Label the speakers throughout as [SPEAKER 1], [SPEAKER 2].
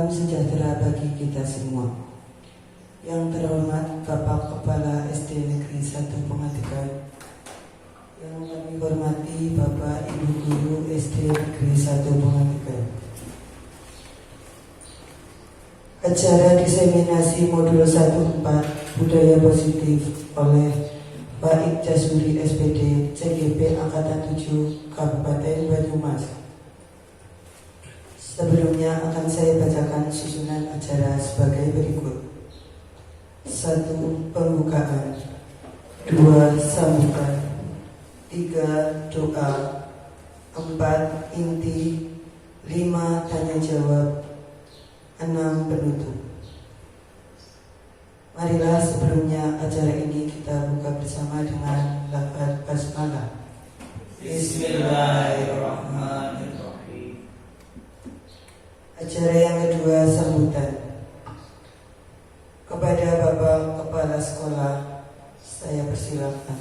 [SPEAKER 1] Salam sejahtera bagi kita semua. Yang terhormat Bapak Kepala SD Negeri 1 Pengadilan, yang kami hormati Bapak Ibu Guru SD Negeri 1 Pengadilan. Acara diseminasi modul 1/4 Budaya Positif oleh Pak Ikjasuri SPD CGP Angkatan 7 Kabupaten Banyumas. Sebelumnya akan saya bacakan susunan acara sebagai berikut. 1. Pembukaan. 2. Sambutan. 3. Doa. 4. Inti. 5. Tanya jawab. 6. Penutup. Marilah sebelumnya acara ini kita buka bersama dengan lafaz basmalah. Bismillahirrahmanirrahim. Acara yang kedua, sambutan. Kepada Bapak Kepala Sekolah, saya persilakan.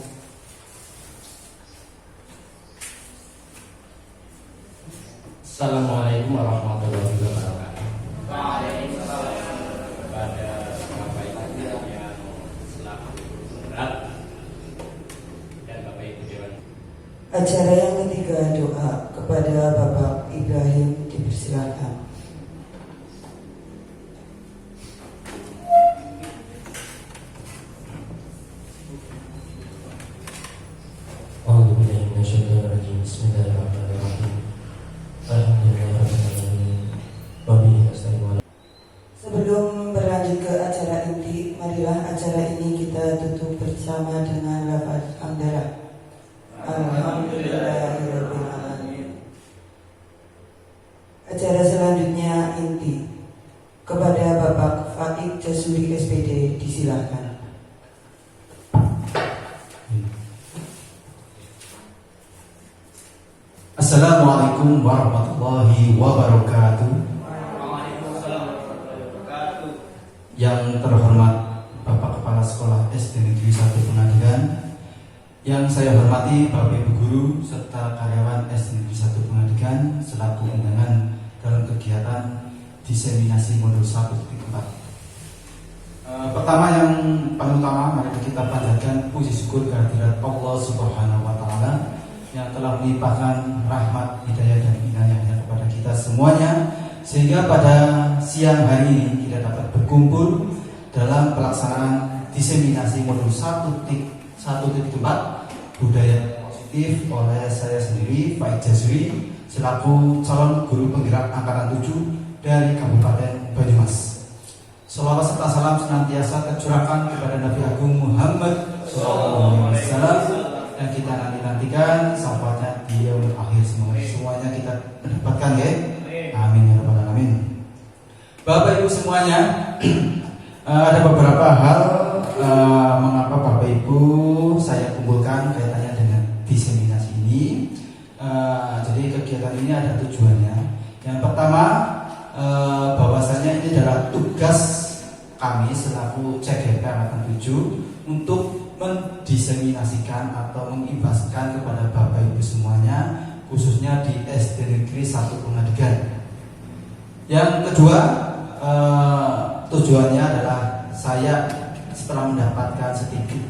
[SPEAKER 2] Assalamualaikum warahmatullahi wabarakatuh.
[SPEAKER 3] Waalaikumsalam.
[SPEAKER 2] Kepada Bapak Ibu yang selaku berat dan Bapak Ibu Dewan.
[SPEAKER 1] Acara yang ketiga, doa. Kepada Bapak Ibrahim dipersilakan.
[SPEAKER 4] Bismillahirrahmanirrahim. Alhamdulillahirrahmanirrahim. Wabillahi nasta'in.
[SPEAKER 1] Sebelum berlanjut ke acara inti, marilah acara ini kita tutup bersama dengan lafaz hamdalah. Alhamdulillahirabbil alamin. Acara selanjutnya inti. Kepada Bapak Faik Jasuri SPD disilakan.
[SPEAKER 4] Assalamualaikum warahmatullahi wabarakatuh. Yang terhormat Bapak Kepala Sekolah SD Negeri 1 Pengadilan, yang saya hormati Bapak Ibu Guru serta karyawan SD Negeri 1 Pengadilan selaku undangan dalam kegiatan diseminasi modul 1.4. Pertama yang paling utama, mari kita panjatkan puji syukur kehadirat Allah Subhanahu wa taala yang telah melimpahkan rahmat, hidayah dan inayahnya kepada kita semuanya, sehingga pada siang hari ini kita dapat berkumpul dalam pelaksanaan diseminasi modul 1.4 Budaya Positif oleh saya sendiri, Pak Ikjasuri, selaku calon guru penggerak angkatan 7 dari Kabupaten Banyumas. Shalawat serta salam senantiasa tercurahkan kepada Nabi Agung Muhammad SAW, dan kita nantikan syafaatnya di yaumul akhir. Semuanya kita mendapatkan, ya. Amin ya rabbal alamin. Bapak Ibu semuanya, ada beberapa hal mengapa Bapak Ibu saya kumpulkan kaitannya dengan diseminasi ini. Jadi kegiatan ini ada tujuannya. Yang pertama, bahwasanya ini adalah tugas kami selaku CGP Angkatan 7 untuk mendiseminasikan atau mengibaskan kepada Bapak Ibu semuanya, khususnya di SD Negeri 1 Pengadilan. Yang kedua, tujuannya adalah saya setelah mendapatkan sedikit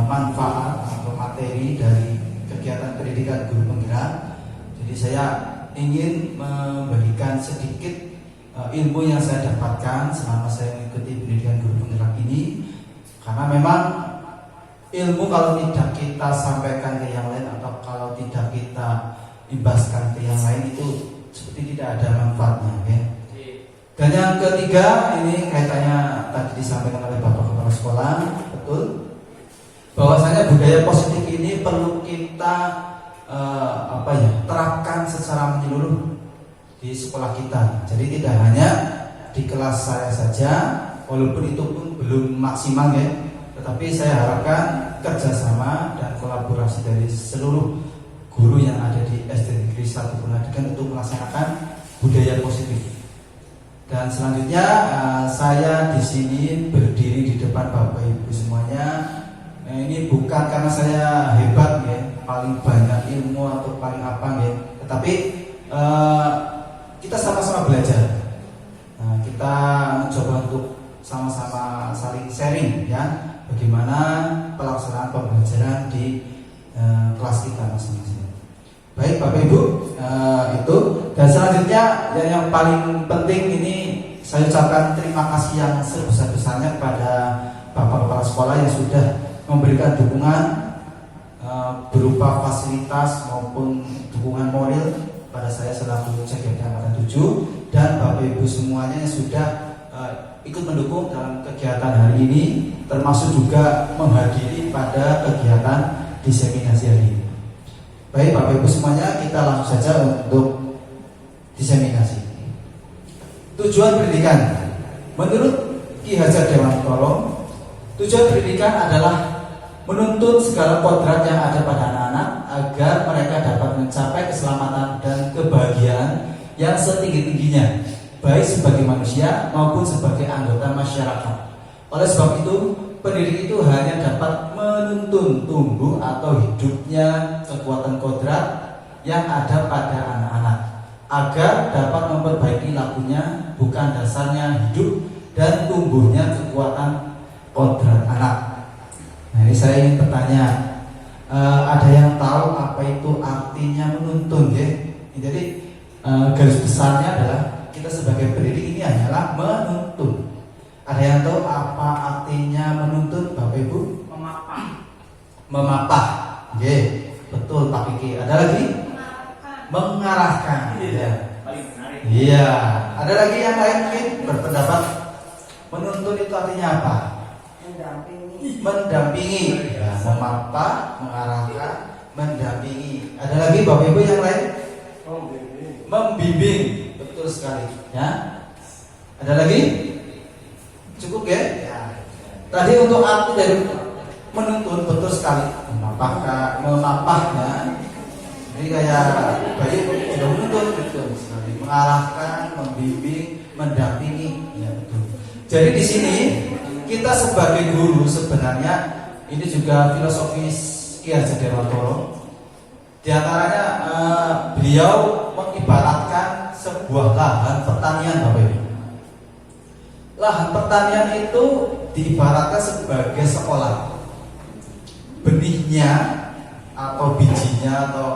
[SPEAKER 4] manfaat atau materi dari kegiatan pendidikan guru penggerak, jadi saya ingin memberikan sedikit ilmu yang saya dapatkan selama saya mengikuti pendidikan guru penggerak ini, karena memang ilmu kalau tidak kita sampaikan ke yang lain atau kalau tidak kita ibaskan ke yang lain itu seperti tidak ada manfaatnya, ya. Dan yang ketiga, ini kaitannya tadi disampaikan oleh Bapak Kepala Sekolah, betul, bahwasanya budaya positif ini perlu kita terapkan secara menyeluruh di sekolah kita. Jadi tidak hanya di kelas saya saja, walaupun itu pun belum maksimal, ya. Tetapi saya harapkan kerjasama dan kolaborasi dari seluruh guru yang ada di SD Negeri 1 Pengadilan untuk melaksanakan budaya positif. Dan selanjutnya saya di sini berdiri di depan Bapak Ibu semuanya. Ini bukan karena saya hebat, ya, paling banyak ilmu atau paling apa, ya. Tetapi kita sama-sama belajar. kita mencoba untuk sama-sama saling sharing ya, bagaimana pelaksanaan pembelajaran di kelas kita masing-masing. Baik Bapak Ibu, itu. Dan selanjutnya yang paling penting ini saya ucapkan terima kasih yang sebesar-besarnya kepada Bapak Kepala Sekolah yang sudah memberikan dukungan berupa fasilitas maupun dukungan moral pada saya selaku CGD Angkatan 7, dan Bapak Ibu semuanya yang sudah ikut mendukung dalam kegiatan hari ini, termasuk juga menghadiri pada kegiatan diseminasi hari ini. Baik Bapak Ibu semuanya, kita langsung saja untuk diseminasi. Tujuan pendidikan menurut Ki Hajar Dewantoro, tujuan pendidikan adalah menuntun segala kodrat yang ada pada anak-anak agar mereka dapat mencapai keselamatan dan kebahagiaan yang setinggi-tingginya, baik sebagai manusia maupun sebagai anggota masyarakat. Oleh sebab itu, pendidik itu hanya dapat menuntun tumbuh atau hidupnya kekuatan kodrat yang ada pada anak-anak agar dapat memperbaiki lakunya, bukan dasarnya hidup dan tumbuhnya kekuatan kodrat anak. Nah, ini saya ingin bertanya, ada yang tahu apa itu artinya menuntun ya? Jadi garis besarnya adalah kita sebagai pendidik ini hanyalah menuntun. Ada yang tahu apa artinya menuntun Bapak Ibu? Memapah. Oke, betul Pak Kiki. Ada lagi? Mengarahkan. Iya. Iya. Ada lagi yang lain mungkin berpendapat menuntun itu artinya apa? Mendampingi. Ya, memapah, mengarahkan, mendampingi. Ada lagi Bapak Ibu yang lain? Membimbing. Betul sekali. Ya. Ada lagi? Cukup ya? Ya. Tadi untuk arti dari menuntun betul sekali. Memapahnya. Jadi kayak bayi sudah menuntun betul sekali. Mengarahkan, membimbing, mendampingi. Ya betul. Jadi di sini kita sebagai guru sebenarnya ini juga filosofis Ki Hajar Dewantoro. Di antaranya beliau mengibaratkan sebuah lahan pertanian Bapak Ibu. Lahan pertanian itu diibaratkan sebagai sekolah. Benihnya atau bijinya atau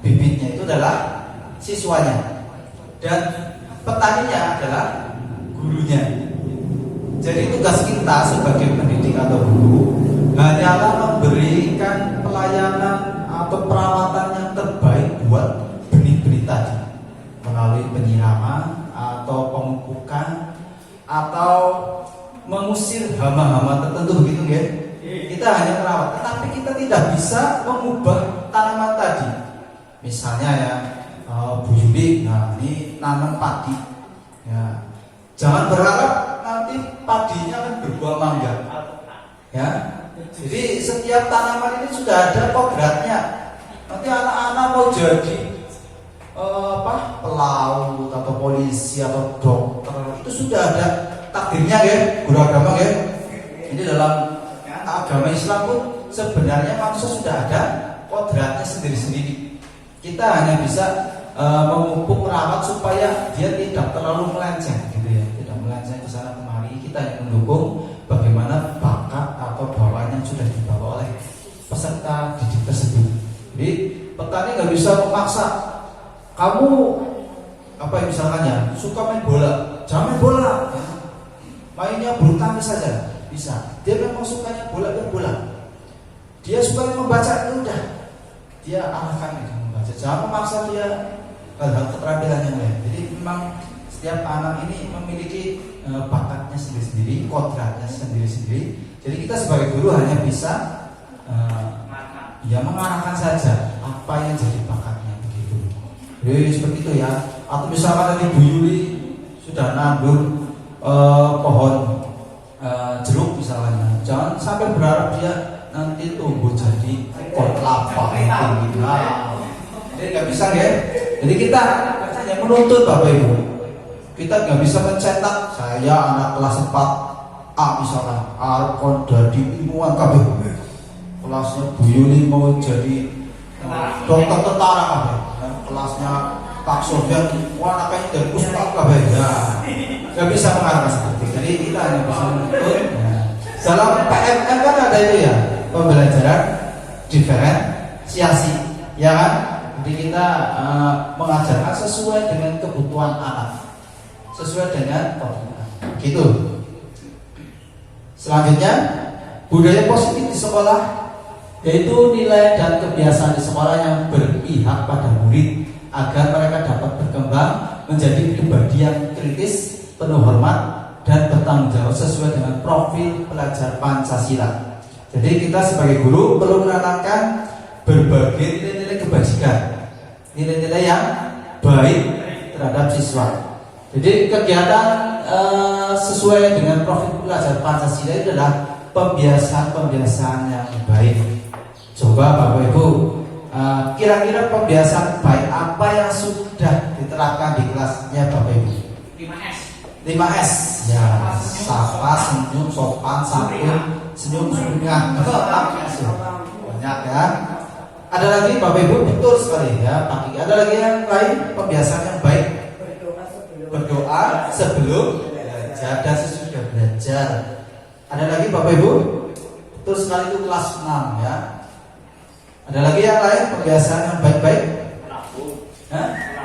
[SPEAKER 4] bibitnya itu adalah siswanya, dan petaninya adalah gurunya. Jadi tugas kita sebagai pendidik atau guru hanyalah memberikan pelayanan atau perawatan yang terbaik buat benih-benih tadi melalui penyiraman atau pemupukan atau mengusir hama-hama tertentu, begitu ya. Kita hanya merawat, tetapi kita tidak bisa mengubah tanaman tadi. Misalnya ya, Bu Yuli, nah ini nanam padi, ya jangan berharap nanti padinya akan berbuah mangga, ya. Jadi setiap tanaman ini sudah ada kodratnya. Nanti anak-anak mau jadi pelaut atau polisi atau dokter, itu sudah ada takdirnya ya, guru agama ya. Ini dalam agama Islam pun sebenarnya manusia sudah ada kodratnya sendiri-sendiri. Kita hanya bisa memupuk, merawat supaya dia tidak terlalu melenceng, gitu ya, tidak melenceng ke sana kemari. Kita hanya mendukung bagaimana bakat atau bawaan yang sudah dibawa oleh peserta didik tersebut. Jadi petani nggak bisa memaksa kamu misalkan ya suka main bola, jangan main bola, ya. Mainnya bulu tangkis saja bisa. Dia memang sukanya bola, bola. Dia suka membaca, itu udah dia arahkan itu membaca. Jangan memaksa dia hal-hal keterampilan yang lain. Jadi memang setiap anak ini memiliki bakatnya sendiri-sendiri, kodratnya sendiri-sendiri. Jadi kita sebagai guru hanya bisa ya mengarahkan saja apa yang jadi bakatnya, begitu. Jadi seperti itu ya. Atau misalkan tadi Bu Yuli sudah nandur pohon jeruk misalnya, jangan sampai berharap dia nanti tumbuh jadi pohon kelapa gitu. Jadi nggak bisa ya. Jadi kita hanya menuntut Bapak Ibu. Kita nggak bisa mencetak saya anak kelas 4 A misalkan Arkon jadi ilmuwan KB. Kelasnya Bu Yuli mau jadi dokter tentara KB. Kelasnya Pak Sofyan anaknya dari Ustaz KB. Ya, nggak bisa mengarahkan seperti itu. Jadi kita hanya bisa menuntut. Ya. Dalam PMM kan ada itu ya, pembelajaran diferensiasi, ya kan? Jadi kita mengajarkan sesuai dengan kebutuhan anak, sesuai dengan kebutuhan. Gitu. Selanjutnya, budaya positif di sekolah, yaitu nilai dan kebiasaan di sekolah yang berpihak pada murid agar mereka dapat berkembang menjadi pribadi yang kritis, penuh hormat, dan bertanggung jawab sesuai dengan profil pelajar Pancasila. Jadi kita sebagai guru perlu menanamkan berbagai nilai-nilai kebajikan, nilai-nilai yang baik terhadap siswa. Jadi kegiatan sesuai dengan profil pelajar Pancasila itu adalah pembiasaan-pembiasaan yang baik. Coba Bapak Ibu, kira-kira pembiasaan baik apa yang sudah diterapkan di kelasnya Bapak Ibu?
[SPEAKER 3] 5S.
[SPEAKER 4] 5S. Ya, sapa, senyum, sopan, santun, senyum, sungguhan. Banyak ya. Ada lagi Bapak Ibu, betul sekali ya Pak Kiki. Ada lagi yang lain pembiasaan yang baik. Berdoa sebelum belajar dan sesudah belajar. Ada lagi Bapak Ibu, betul sekali itu kelas 6 ya. Ada lagi yang lain pembiasaan yang baik-baik?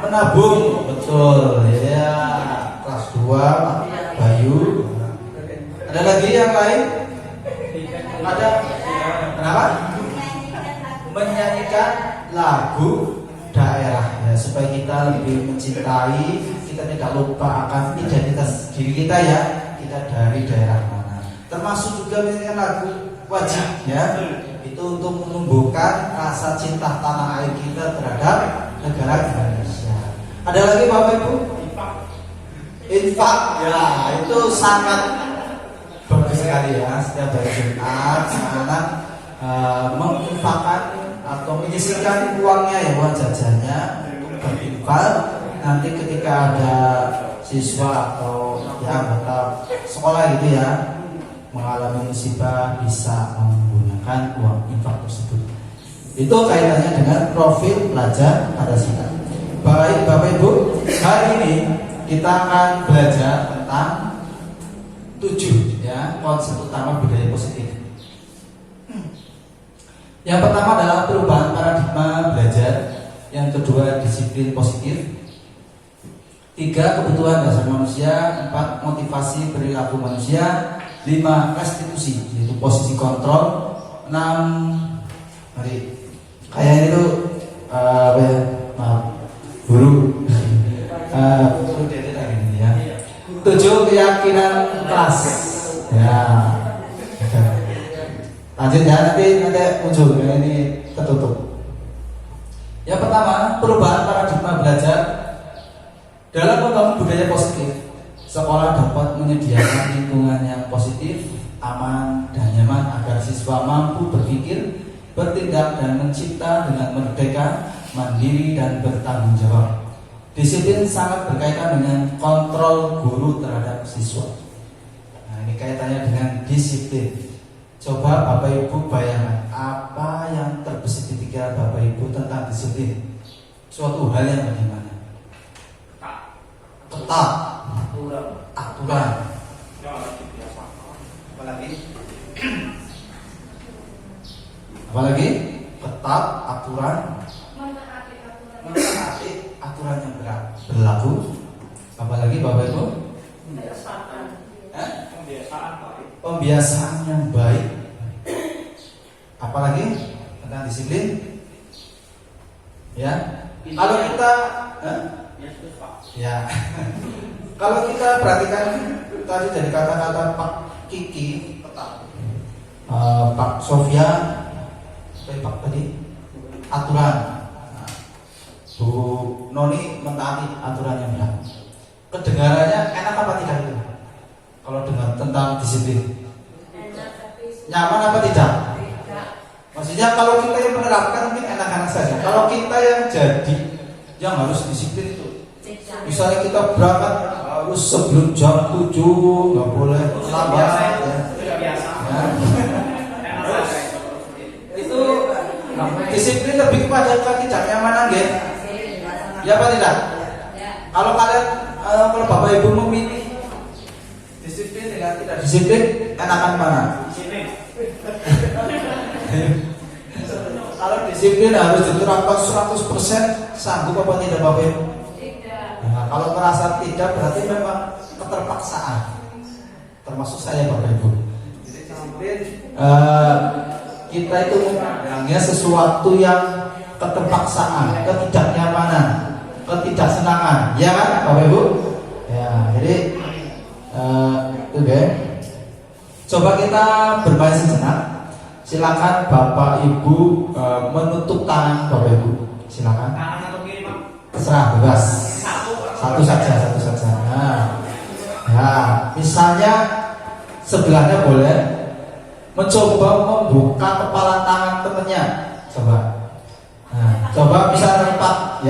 [SPEAKER 4] Menabung, betul ya. Kelas 2 Bayu. Ada lagi yang lain? Ada? Kenapa? Menyanyikan lagu daerah ya, supaya kita lebih mencintai, kita tidak lupa akan identitas diri kita ya, kita dari daerah mana. Termasuk juga menyanyikan lagu wajib ya, itu untuk menumbuhkan rasa cinta tanah air kita terhadap negara Indonesia. Ada lagi Bapak Ibu? Infak ya, itu sangat bagus sekali ya. Setiap hari Jumat anak menginfakkan atau menyisihkan uangnya ya, uang jajannya untuk berinfak. Nanti ketika ada siswa atau ya anggota sekolah gitu ya mengalami musibah, bisa menggunakan uang infak tersebut. Itu kaitannya dengan profil pelajar Pancasila. Baik Bapak Ibu, hari ini kita akan belajar tentang 7 ya, konsep utama budaya positif. Yang pertama adalah perubahan paradigma belajar. Yang kedua disiplin positif. 3 kebutuhan dasar manusia. 4 motivasi perilaku manusia. 5 restitusi, yaitu posisi kontrol. 6 mari kayak itu apa ya, maaf guru guru dede lagi ya. 7 keyakinan kelas ya. Lanjut ya, nanti muncul ya, ini tertutup. Yang pertama, perubahan paradigma belajar. Dalam membangun budaya positif, sekolah dapat menyediakan lingkungan yang positif, aman, dan nyaman agar siswa mampu berpikir, bertindak, dan mencipta dengan merdeka, mandiri, dan bertanggung jawab. Disiplin sangat berkaitan dengan kontrol guru terhadap siswa. Nah, ini kaitannya dengan disiplin. Coba Bapak Ibu bayangkan apa yang terbesit di pikiran Bapak Ibu tentang disiplin. Suatu hal yang bagaimana? Ketat, aturan. Apalagi ketat, aturan. Menaati aturan yang berlaku. Apalagi Bapak Ibu? Pembiasaan yang baik. Apalagi tentang disiplin. Ya. Kalau kita ya. Kalau kita perhatikan tadi dari kata-kata Pak Kiki, Pak Sofia, Pak tadi aturan. Bu Noni mentaati aturan yang berlaku. Kedengarannya enak apa tidak itu? Kalau dengar tentang disiplin, nyaman apa tidak? Maksudnya kalau kita yang menerapkan mungkin enak-enak saja. Kalau kita yang jadi yang harus disiplin itu, misalnya kita berangkat harus sebelum jam 7, nggak boleh lambat ya. Itu disiplin lebih kepada ketidaknyamanan ya. Ya apa tidak? Kalau kalian kalau Bapak Ibu memilih disiplin enakan mana? Kalau disiplin harus diterapkan 100%, sanggup apa tidak Bapak Ibu? Nah, kalau merasa tidak berarti memang keterpaksaan. Termasuk saya Bapak Ibu. Jadi disiplin kita itu memandangnya sesuatu yang keterpaksaan, ketidaknyamanan, ketidaksenangan, ya kan Bapak Ibu? Ya, jadi itu deh. Coba kita bermain sejenak. Silakan Bapak Ibu menutup tangan Bapak Ibu. Silakan.
[SPEAKER 3] Kanan atau kiri, Pak?
[SPEAKER 4] Terserah, bebas. Satu saja. Nah, ya, misalnya sebelahnya boleh mencoba membuka kepala tangan temennya. Coba. Nah, coba misalnya Pak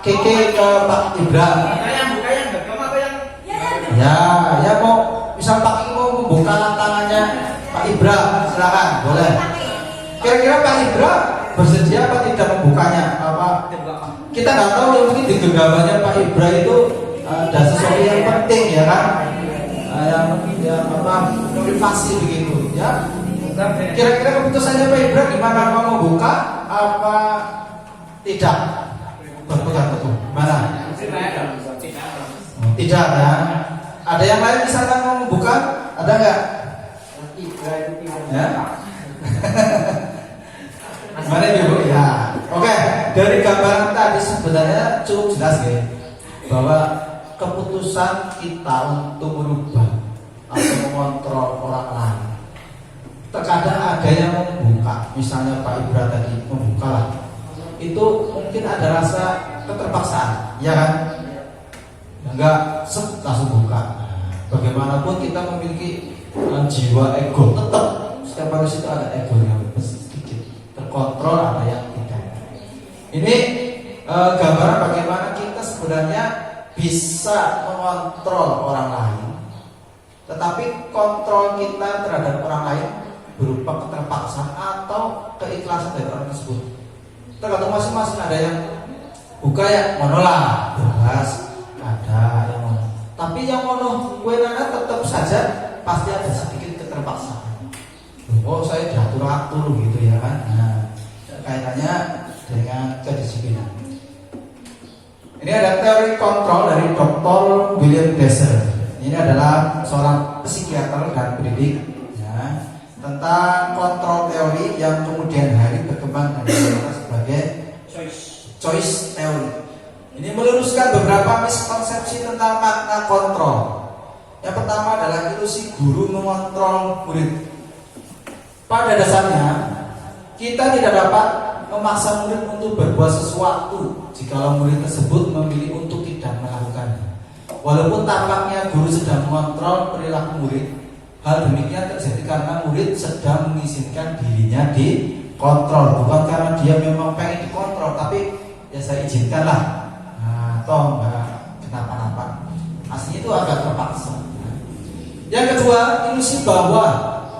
[SPEAKER 4] Keke ke Pak Ibra.
[SPEAKER 3] Buka yang gagal apa yang?
[SPEAKER 4] Ya mau misal Pak Keke mau membuka tangannya Pak Ibra, silakan, boleh. Kira-kira Pak Ibra bersedia apa tidak membukanya? Apa? Kita nggak tahu ya, mungkin di genggamannya Pak Ibra itu ada sesuatu yang penting ya kan? Yang motivasi begitu ya. Kira-kira keputusannya Pak Ibra gimana? Mau membuka apa tidak? Berpegang teguh. Mana? Tidak ya. Ada yang lain misalkan mau membuka? Ada nggak? Ya. Gimana Ibu? Ya. Oke. Dari gambaran tadi sebenarnya cukup jelas ya, bahwa keputusan kita untuk merubah atau mengontrol orang lain, terkadang ada yang membuka, misalnya Pak Ibra tadi membuka lah, itu mungkin ada rasa keterpaksaan, ya kan? Enggak langsung buka. Bagaimanapun kita memiliki jiwa ego, tetap setiap manusia itu ada egonya sedikit, terkontrol ada yang tidak. Ini gambaran bagaimana kita sebenarnya bisa mengontrol orang lain, tetapi kontrol kita terhadap orang lain berupa keterpaksaan atau keikhlasan dari orang tersebut. Tergantung masing-masing, ada yang buka ya menolak, bebas, ada yang mau. Tapi yang mau gue nana tetap saja pasti ada sedikit keterpaksaan. Oh saya diatur-atur gitu ya kan. Nah, kaitannya dengan kedisiplinan. Ini ada teori kontrol dari Dr. William Besser. Ini adalah seorang psikiater dan pendidik ya, tentang kontrol teori yang kemudian hari berkembang sebagai choice theory. Ini meluruskan beberapa miskonsepsi tentang makna kontrol. Yang pertama adalah ilusi guru mengontrol murid. Pada dasarnya kita tidak dapat memaksa murid untuk berbuat sesuatu jika murid tersebut memilih untuk tidak melakukannya. Walaupun tampaknya guru sedang mengontrol perilaku murid, hal demikian terjadi karena murid sedang mengizinkan dirinya dikontrol, bukan karena dia memang pengen dikontrol, tapi ya saya izinkanlah. Nah, toh nggak kenapa-napa. Aslinya itu agak terpaksa. Yang kedua, ilusi bahwa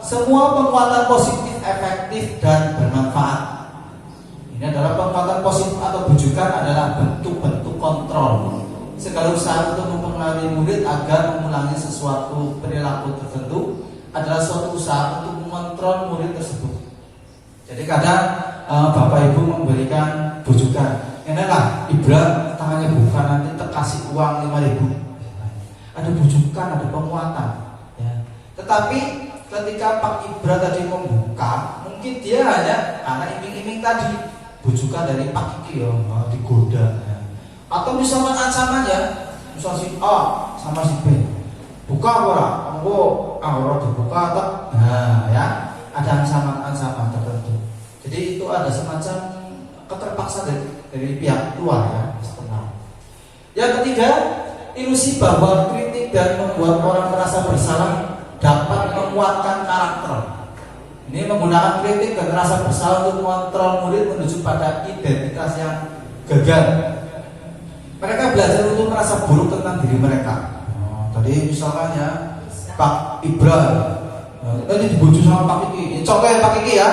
[SPEAKER 4] semua penguatan positif efektif dan bermanfaat. Ini adalah penguatan positif atau bujukan adalah bentuk-bentuk kontrol. Segala usaha untuk mempengaruhi murid agar mengulangi sesuatu perilaku tertentu adalah suatu usaha untuk mengontrol murid tersebut. Jadi kadang Bapak Ibu memberikan bujukan, inilah Ibra tangannya buka nanti terkasih uang 5.000. Ada bujukan, ada penguatan. Ya. Tetapi ketika Pak Ibra tadi membuka, mungkin dia hanya karena iming-iming tadi, bujukan dari Pak Kiki ya, digoda. Ya. Atau misalnya ancaman ya, misal si A sama si B, buka ora, ora dibuka tak, nah ya, ada ancaman tertentu. Jadi itu ada semacam keterpaksaan dari pihak luar ya, eksternal. Yang ketiga, ilusi bahwa kritik dan membuat orang merasa bersalah dapat menguatkan karakter. Ini menggunakan kritik dan rasa bersalah untuk mengontrol murid menuju pada identitas yang gagal. Mereka belajar untuk merasa buruk tentang diri mereka. Tadi misalkan ya Pak Ibra tadi dibujuk sama Pak Kiki. Contoh ya Pak Kiki ya.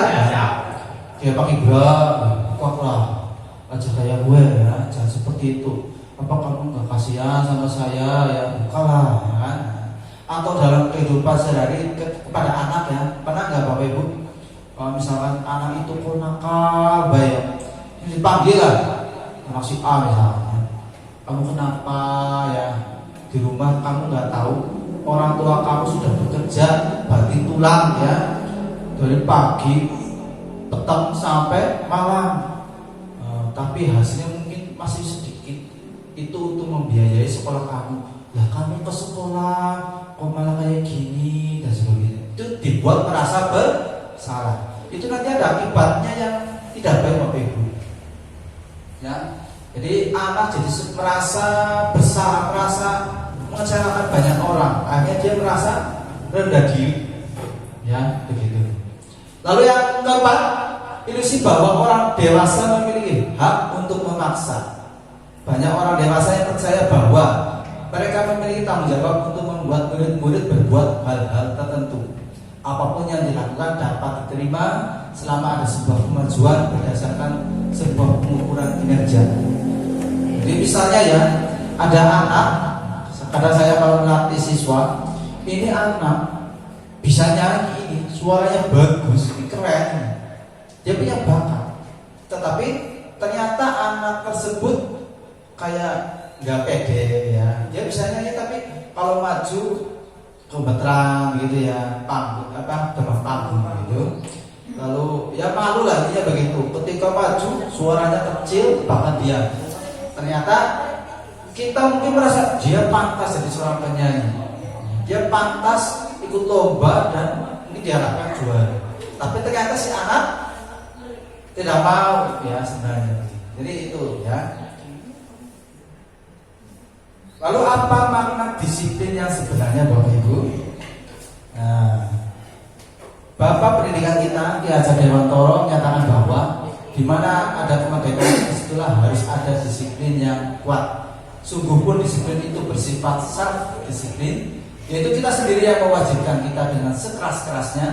[SPEAKER 4] Ya Pak Ibra, kok lah aja kayak gue ya, jangan seperti itu. Apa kamu nggak kasihan sama saya ya? Bukalah ya kan. atau dalam kehidupan sehari-hari kepada anak ya, pernah nggak Bapak Ibu? Kalau misalkan anak itu kok nakal baik, dipanggil lah anak si A misalnya, kamu kenapa ya, di rumah kamu nggak tahu orang tua kamu sudah bekerja banting tulang ya, dari pagi petang sampai malam. Tapi hasilnya mungkin masih sedikit, itu untuk membiayai sekolah kamu. Lah kamu ke sekolah kok malah kayak gini dan sebagainya. Itu dibuat merasa bersalah. Itu nanti ada akibatnya yang tidak baik Bapak Ibu. Ya, jadi anak jadi merasa bersalah, merasa mengecewakan banyak orang. Akhirnya dia merasa rendah diri. Ya, begitu. Lalu yang keempat, ilusi bahwa orang dewasa memiliki hak untuk memaksa. Banyak orang dewasa yang percaya bahwa mereka memiliki tanggung jawab untuk membuat murid-murid berbuat hal-hal tertentu. Apapun yang dilakukan dapat diterima selama ada sebuah kemajuan berdasarkan sebuah pengukuran kinerja. Jadi misalnya ya, ada anak, kadang saya kalau melatih siswa, ini anak bisa nyanyi ini, suaranya bagus, ini keren, dia punya bakat. Tetapi ternyata anak tersebut kayak nggak pede ya, dia bisa nyanyi tapi kalau maju kebetulan gitu ya, panggung demam panggung gitu, lalu ya malu lah dia begitu. Ketika maju suaranya kecil bahkan dia, ternyata kita mungkin merasa dia pantas jadi seorang penyanyi, dia pantas ikut lomba dan ini diharapkan juara. Tapi ternyata si anak tidak mau ya sebenarnya. Jadi itu ya. Lalu apa makna disiplin yang sebenarnya Bapak Ibu? Nah, Bapak pendidikan kita Ki Hajar Dewantoro menyatakan bahwa di mana ada kemerdekaan disitulah harus ada disiplin yang kuat. Sungguh pun disiplin itu bersifat self disiplin, yaitu kita sendiri yang mewajibkan kita dengan sekeras-kerasnya.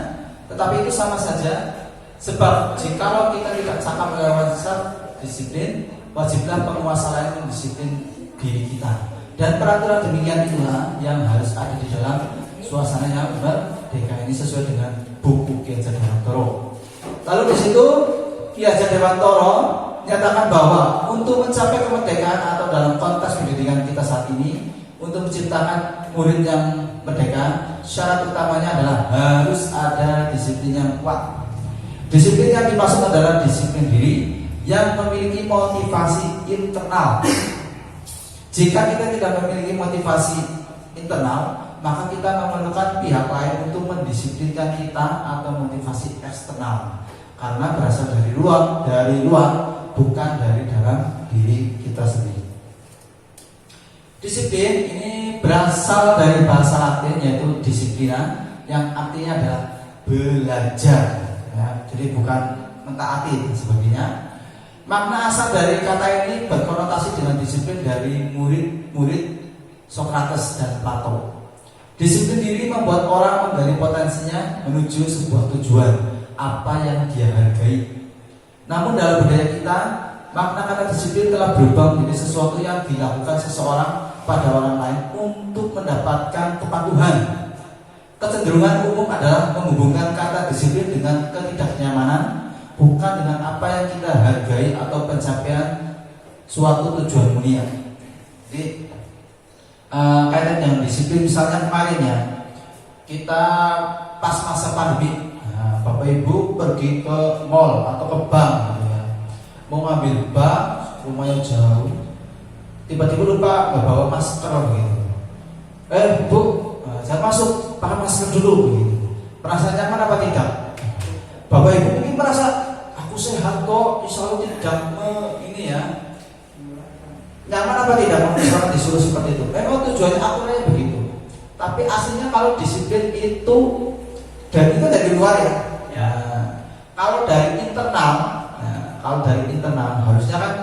[SPEAKER 4] Tetapi itu sama saja, sebab jikalau kita tidak cakap melawan self disiplin, wajiblah penguasa lain mendisiplin diri kita. Dan peraturan demikian itulah yang harus ada di dalam suasana yang merdeka ini sesuai dengan buku Ki Hajar Dewantoro. Lalu di situ Ki Hajar Dewantoro menyatakan bahwa untuk mencapai kemerdekaan atau dalam konteks pendidikan kita saat ini, untuk menciptakan murid yang merdeka, syarat utamanya adalah harus ada disiplin yang kuat. Disiplin yang dimaksud adalah disiplin diri yang memiliki motivasi internal. Jika kita tidak memiliki motivasi internal, maka kita memerlukan pihak lain untuk mendisiplinkan kita atau motivasi eksternal, karena berasal dari luar, bukan dari dalam diri kita sendiri. Disiplin ini berasal dari bahasa Latin yaitu disiplina, yang artinya adalah belajar ya, jadi bukan mentaati dan sebagainya. Makna asal dari kata ini berkonotasi dengan disiplin dari murid-murid Sokrates dan Plato. Disiplin diri membuat orang menggali potensinya menuju sebuah tujuan, apa yang dia hargai. Namun dalam budaya kita, makna kata disiplin telah berubah menjadi sesuatu yang dilakukan seseorang pada orang lain untuk mendapatkan kepatuhan. Kecenderungan umum adalah menghubungkan kata disiplin dengan ketidaknyamanan, bukan dengan apa yang kita hargai atau pencapaian suatu tujuan mulia. Jadi kaitan dengan disiplin, misalnya kemarin ya, kita pas masa pandemi, Bapak Ibu pergi ke mall atau ke bank gitu ya, mau ngambil bank, lumayan jauh, tiba-tiba lupa nggak bawa masker gitu. Bu, jangan masuk, pakai masker dulu gitu. Merasa nyaman apa tidak? Bapak Ibu mungkin merasa aku sehat kok, insya Allah tidak ini ya, nyaman apa tidak? Misalnya disuruh seperti itu. Memang tujuannya aturannya begitu. Tapi aslinya kalau disiplin itu, dan itu dari luar ya. Kalau dari internal, harusnya kan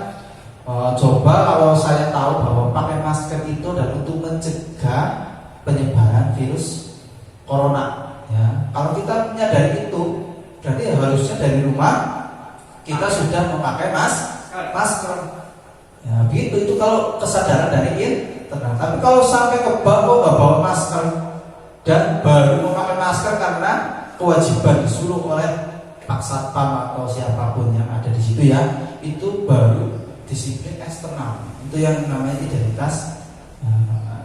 [SPEAKER 4] coba kalau saya tahu bahwa pakai masker itu dan untuk mencegah penyebaran virus corona. Ya. Kalau kita menyadari itu, berarti harusnya dari rumah kita sudah memakai masker. Ya, begitu itu kalau kesadaran dari internal. Tapi kalau sampai ke bank kok nggak bawa masker, dan baru memakai masker karena kewajiban disuruh oleh Pak Satpam atau siapapun yang ada di situ ya. Itu baru disiplin eksternal. Itu yang namanya identitas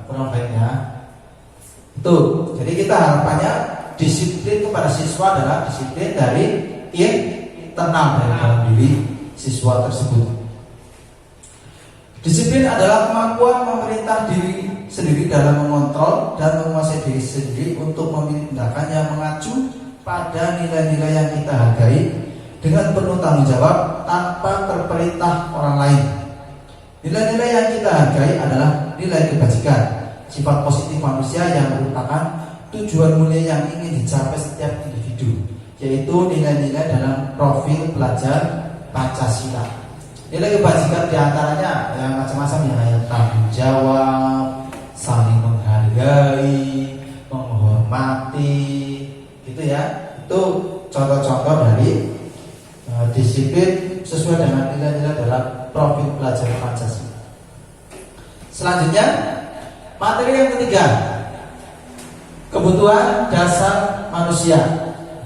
[SPEAKER 4] kurang baik ya. Itu. Jadi kita harapannya disiplin kepada siswa adalah disiplin dari internal dari dalam diri siswa tersebut. Disiplin adalah kemampuan memerintah diri sendiri dalam mengontrol dan menguasai diri sendiri untuk memilih tindakan yang mengacu pada nilai-nilai yang kita hargai dengan penuh tanggung jawab tanpa terperintah orang lain. Nilai-nilai yang kita hargai adalah nilai kebajikan, sifat positif manusia yang merupakan tujuan mulia yang ingin dicapai setiap individu, yaitu nilai-nilai dalam profil pelajar Pancasila. Nilai kebajikan diantaranya yang macam-macam yang tanggung jawab, saling menghargai, menghormati, gitu ya. Itu contoh-contoh dari disiplin sesuai dengan nilai-nilai dalam profil pelajar Pancasila. Selanjutnya, materi yang ketiga, kebutuhan dasar manusia.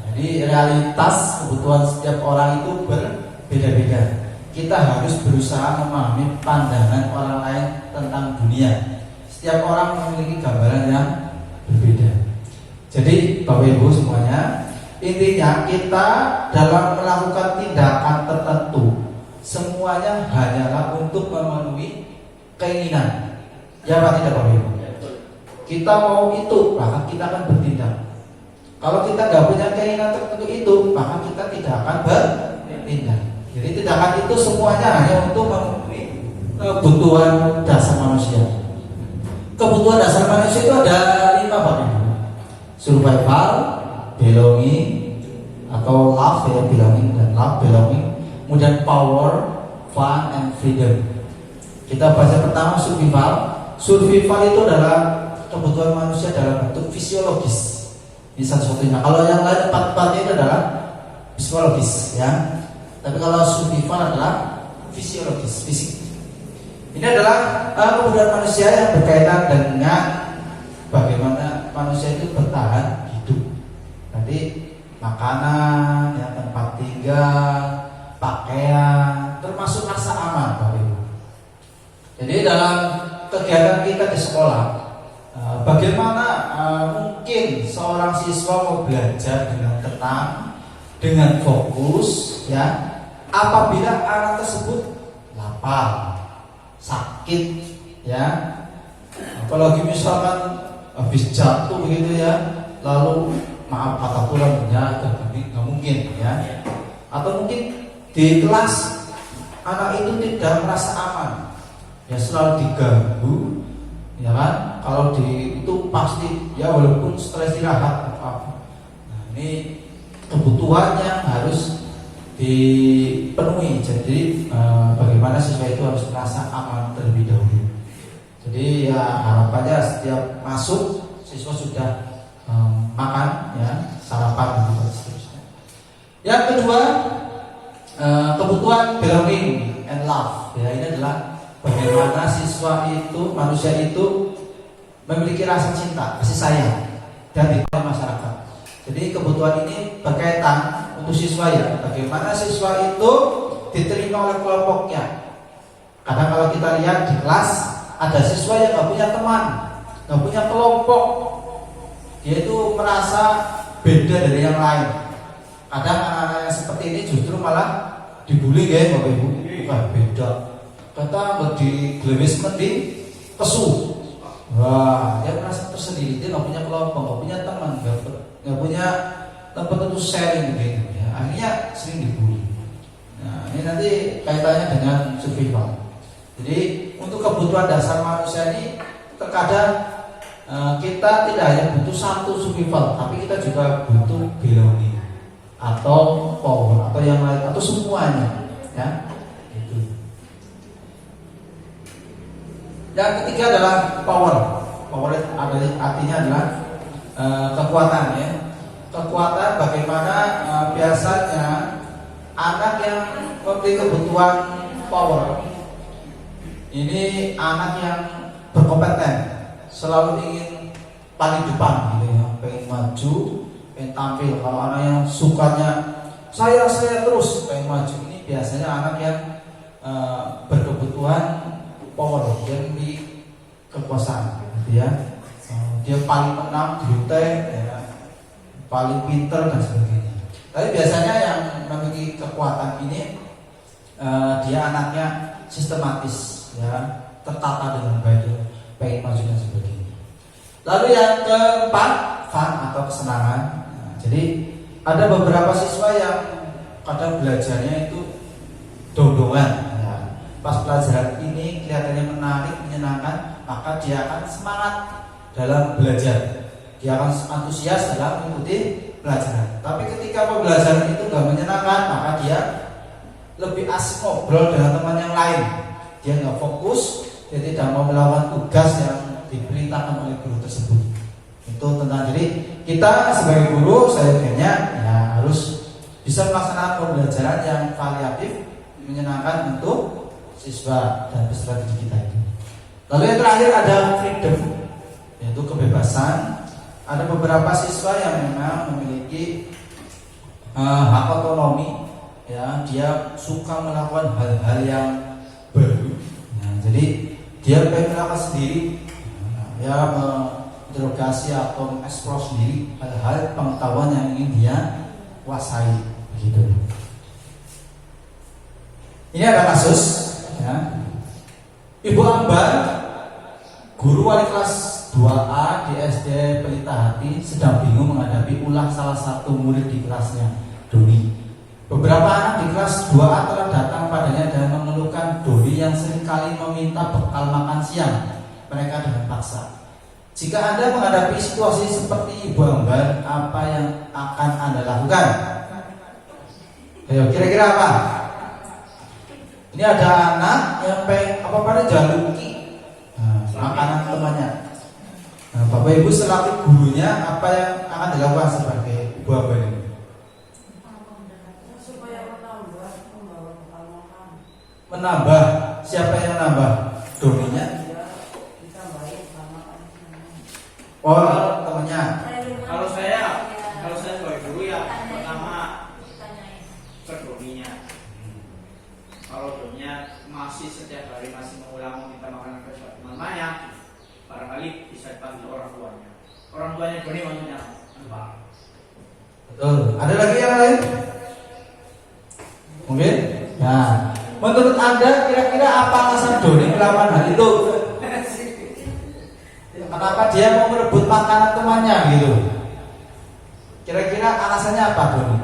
[SPEAKER 4] Jadi realitas kebutuhan setiap orang itu berbeda-beda. Kita harus berusaha memahami pandangan orang lain tentang dunia. Setiap orang memiliki gambaran yang berbeda. Jadi Bapak Ibu semuanya, intinya kita dalam melakukan tindakan tertentu semuanya hanyalah untuk memenuhi keinginan. Ya Pak tidak Bapak Ibu? Kita mau itu, maka kita akan bertindak. Kalau kita nggak punya keinginan tertentu itu, maka kita tidak akan bertindak. Jadi tindakan itu semuanya hanya untuk memenuhi kebutuhan dasar manusia. Kebutuhan dasar manusia itu ada 5 Bapak Ibu. Survival, belonging atau love ya, belonging dan love, belonging. Kemudian power, fun, and freedom. Kita baca pertama survival. Survival itu adalah kebutuhan manusia dalam bentuk fisiologis. Ini satu-satunya. Kalau yang lain 4-4-nya itu adalah psikologis ya. Tapi kalau survival adalah fisiologis, fisik. Ini adalah kebutuhan manusia yang berkaitan dengan bagaimana manusia itu bertahan hidup. Nanti makanan, ya, tempat tinggal, pakaian, termasuk rasa aman, Bapak Ibu. Jadi dalam kegiatan kita di sekolah, bagaimana mungkin seorang siswa mau belajar dengan tenang, dengan fokus, ya, apabila anak tersebut lapar, sakit, ya, apalagi misalkan habis jatuh begitu ya, lalu maaf patah tulang ya, nggak mungkin ya. Atau mungkin di kelas anak itu tidak merasa aman, ya selalu diganggu, ya kan? Kalau itu pasti ya walaupun setelah istirahat apa. Nah, ini kebutuhan yang harus dipenuhi. Jadi bagaimana siswa itu harus merasa aman terlebih dahulu. Jadi ya harapannya setiap masuk siswa sudah makan ya, sarapan dan seterusnya. Yang kedua, kebutuhan belonging and love. Ya, ini adalah bagaimana siswa itu, manusia itu memiliki rasa cinta, kasih sayang dan dikenal masyarakat. Jadi kebutuhan ini berkaitan untuk siswa ya, bagaimana siswa itu diterima oleh kelompoknya. Karena kalau kita lihat di kelas ada siswa yang nggak punya teman, nggak punya kelompok, dia itu merasa beda dari yang lain. Kadang anak-anak yang seperti ini justru malah dibully ya Bapak Ibu. Bukan beda, kata nggak digelewes mending kesu. Wah, dia merasa tersendiri, dia nggak punya kelompok, nggak punya teman, nggak punya tempat untuk sharing gitu ya. Akhirnya sering dibully. Nah, ini nanti kaitannya dengan survival. Jadi untuk kebutuhan dasar manusia ini terkadang kita tidak hanya butuh satu survival, tapi kita juga butuh belonging atau power atau yang lain atau semuanya ya. Itu. Yang ketiga adalah power. Power artinya adalah kekuatan ya. Kekuatan bagaimana biasanya anak yang memiliki kebutuhan power ini anak yang berkompeten, selalu ingin paling depan gitu ya. pengen maju, pengen tampil. Kalau anak yang sukanya saya terus pengen maju, ini biasanya anak yang berkebutuhan power, yang di kekuasaan, gitu ya. Dia paling menang di UT, ya, paling pinter dan sebagainya. Tapi biasanya yang memiliki kekuatan ini dia anaknya sistematis, ya, tertata dengan baik, pengen maju dan sebagainya. Lalu yang keempat, fun atau kesenangan. Nah, jadi ada beberapa siswa yang kadang belajarnya itu dongdongan, ya. Pas pelajaran ini kelihatannya menarik, menyenangkan, maka dia akan semangat dalam belajar, dia akan antusias dalam mengikuti pelajaran. Tapi ketika pembelajaran itu nggak menyenangkan, maka dia lebih asik ngobrol dengan teman yang lain. Dia nggak fokus, dia tidak mau melakukan tugas yang diperintahkan oleh guru tersebut. Itu tentang, jadi kita sebagai guru seyogianya ya harus bisa melaksanakan pembelajaran yang variatif, menyenangkan untuk siswa dan peserta didik kita itu. Lalu yang terakhir ada freedom, yaitu kebebasan. Ada beberapa siswa yang memang memiliki hak otonomi, ya, dia suka melakukan hal-hal yang baru. Nah, jadi dia pengen melakukan sendiri, ya, menginterogasi atau mengeksplor sendiri hal-hal pengetahuan yang ingin dia kuasai, begitu. Ini ada kasus, ya. Ibu Ambar, guru wali kelas 2A di SD Pelita Hati, sedang bingung menghadapi ulah salah satu murid di kelasnya, Doni. Beberapa anak di kelas 2A telah datang padanya dan mengeluhkan Doni yang seringkali meminta bekal makan siang mereka dengan paksa. Jika Anda menghadapi situasi seperti Ibu Ambar, apa yang akan Anda lakukan? Ayo, kira-kira apa? Ini ada anak yang pada jaluki makanan temannya. Nah, Bapak Ibu selaku gurunya, apa yang akan dilakukan sebagai Ibu Ambar ini? Menambah, siapa yang menambah? Doninya? Oh, temannya.
[SPEAKER 3] Kalau saya sebagai guru ya pertama ke doninya. Kalau doninya masih setiap hari masih mengulang meminta makanan ke teman-temannya, barangkali bisa dipanggil orang tuanya. Orang tuanya Doni maksudnya Pak.
[SPEAKER 4] Betul. Ada lagi yang lain? Mungkin? Nah, menurut Anda kira-kira apa alasan Doni melakukan hal itu? Kenapa dia mau merebut makanan temannya gitu? Kira-kira alasannya apa, Doni?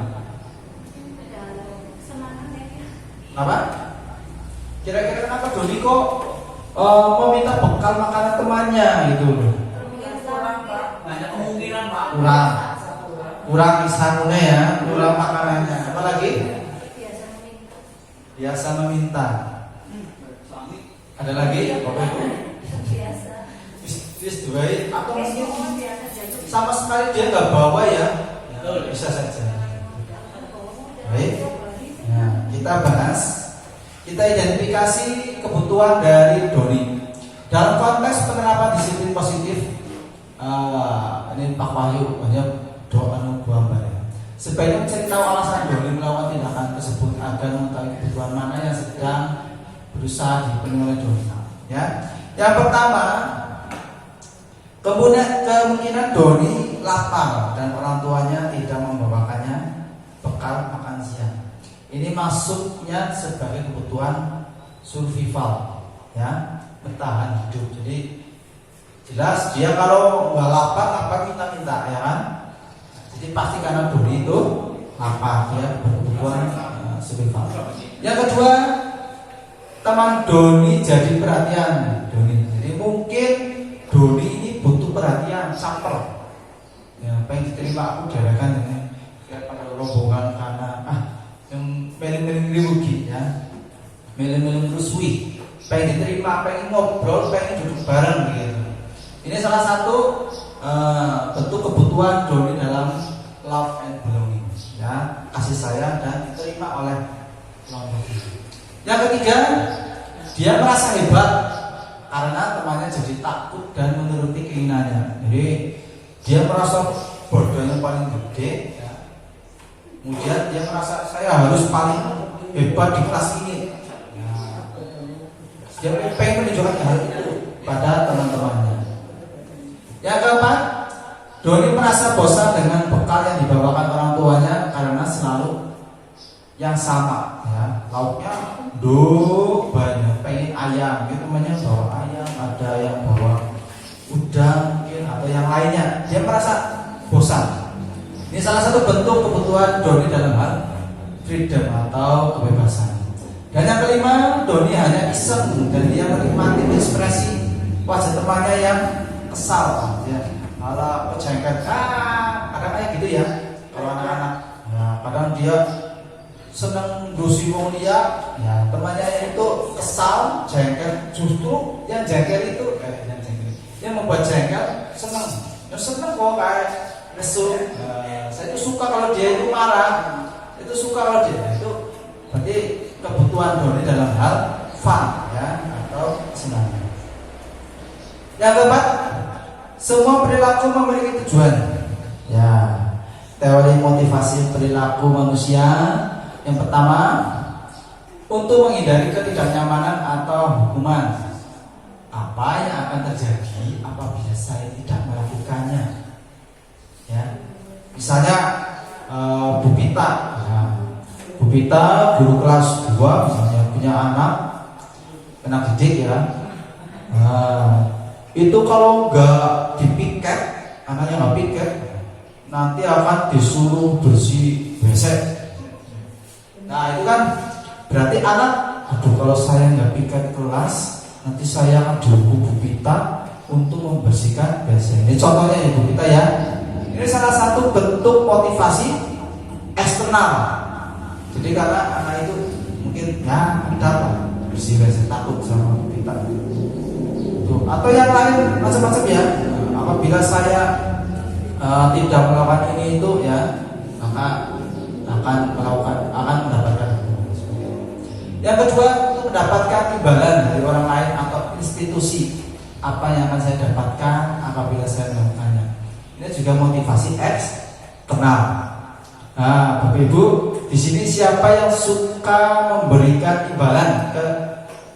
[SPEAKER 4] Apa? Kira-kira kenapa Doni kok meminta bekal makanan temannya gitu?
[SPEAKER 3] Banyak kemungkinan Pak.
[SPEAKER 4] Kurang sanune ya, kurang makanannya. Apa lagi? Biasa meminta. Ada lagi? Bapak Ibu? Bis duai atau mungkin sama sekali dia nggak bawa ya, bisa saja. Baik, nah, kita bahas, kita identifikasi kebutuhan dari Doni dalam konteks penerapan disiplin positif. Ini Pak Wahyu banyak doa Bu Ambar ya. Sebaiknya mencari tahu alasan Doni melakukan tindakan tersebut agar mengetahui kebutuhan mana yang sedang berusaha dipenuhi oleh Doni. Ya, yang pertama, kemungkinan Doni lapar dan orang tuanya tidak membawakannya bekal makan siang. Ini masuknya sebagai kebutuhan survival, ya, bertahan hidup. Jadi jelas dia kalau nggak lapar apa minta-minta, ya kan? Jadi pasti karena Doni itu lapar, dia berkebutuhan survival. Yang kedua, teman Doni jadi perhatian Doni. Jadi mungkin Doni ini butuh perhatian, sampel. Ya, pengen diterima aku diadakan ini kayak pada rombongan karena yang meling-meling riwugi ya, meling-meling ruswi, pengen diterima, pengen ngobrol, pengen duduk bareng gitu. Ini salah satu bentuk kebutuhan Doni dalam love and belonging, ya, kasih sayang dan diterima oleh kelompok ini. Yang ketiga, dia merasa hebat karena temannya jadi takut dan menuruti keinginannya. Jadi dia merasa bordonya paling gede ya. Kemudian dia merasa saya harus paling hebat di kelas ini ya. Dia pengen menunjukkan hal itu pada teman-temannya. Yang keempat, Doni merasa bosan dengan bekal yang dibawakan orang tuanya karena selalu yang sama ya. Lauknya banyak, pengen ayam gitu, temannya bawa ayam, ada yang bawa udang mungkin atau yang lainnya. Dia merasa bosan. Ini salah satu bentuk kebutuhan Doni dalam hal freedom atau kebebasan. Dan yang kelima, Doni hanya iseng dan dia menikmati ekspresi wajah temannya yang kesal ya. Malah kejengkel, kadang kayak gitu ya kalau anak-anak. Nah, kadang dia seneng dosi wong dia, ya temannya itu kesal, jengkel. Justru yang jengkel itu, yang membuat jengkel seneng. Ya seneng kok kayak nesu. Saya itu suka kalau dia itu marah, itu suka kalau dia itu. Berarti kebutuhan Doni dalam hal fun ya atau senang. Yang keempat, semua perilaku memiliki tujuan. Ya, teori motivasi perilaku manusia. Yang pertama, untuk menghindari ketidaknyamanan atau hukuman. Apa yang akan terjadi apabila saya tidak melakukannya? Ya, misalnya Bu Pita, ya. Bu Pita guru kelas 2 misalnya punya anak didik ya. Itu kalau nggak dipiket, anaknya nggak piket, nanti akan disuruh bersih WC. Nah itu kan berarti anak, aduh kalau saya nggak piket kelas, nanti saya akan dihukum Bu Pita untuk membersihkan WC. Ini contohnya ya Bu Pita ya. Ini salah satu bentuk motivasi eksternal. Jadi karena anak itu mungkin ya ada bersih WC, takut sama Bu Pita. Atau yang lain macam-macam ya. Apabila saya tidak melakukan ini itu ya, maka akan mendapatkan. Yang kedua, untuk mendapatkan imbalan dari orang lain atau institusi. Apa yang akan saya dapatkan apabila saya melakukannya. Ini juga motivasi eksternal. Nah, Bapak Ibu, di sini siapa yang suka memberikan imbalan ke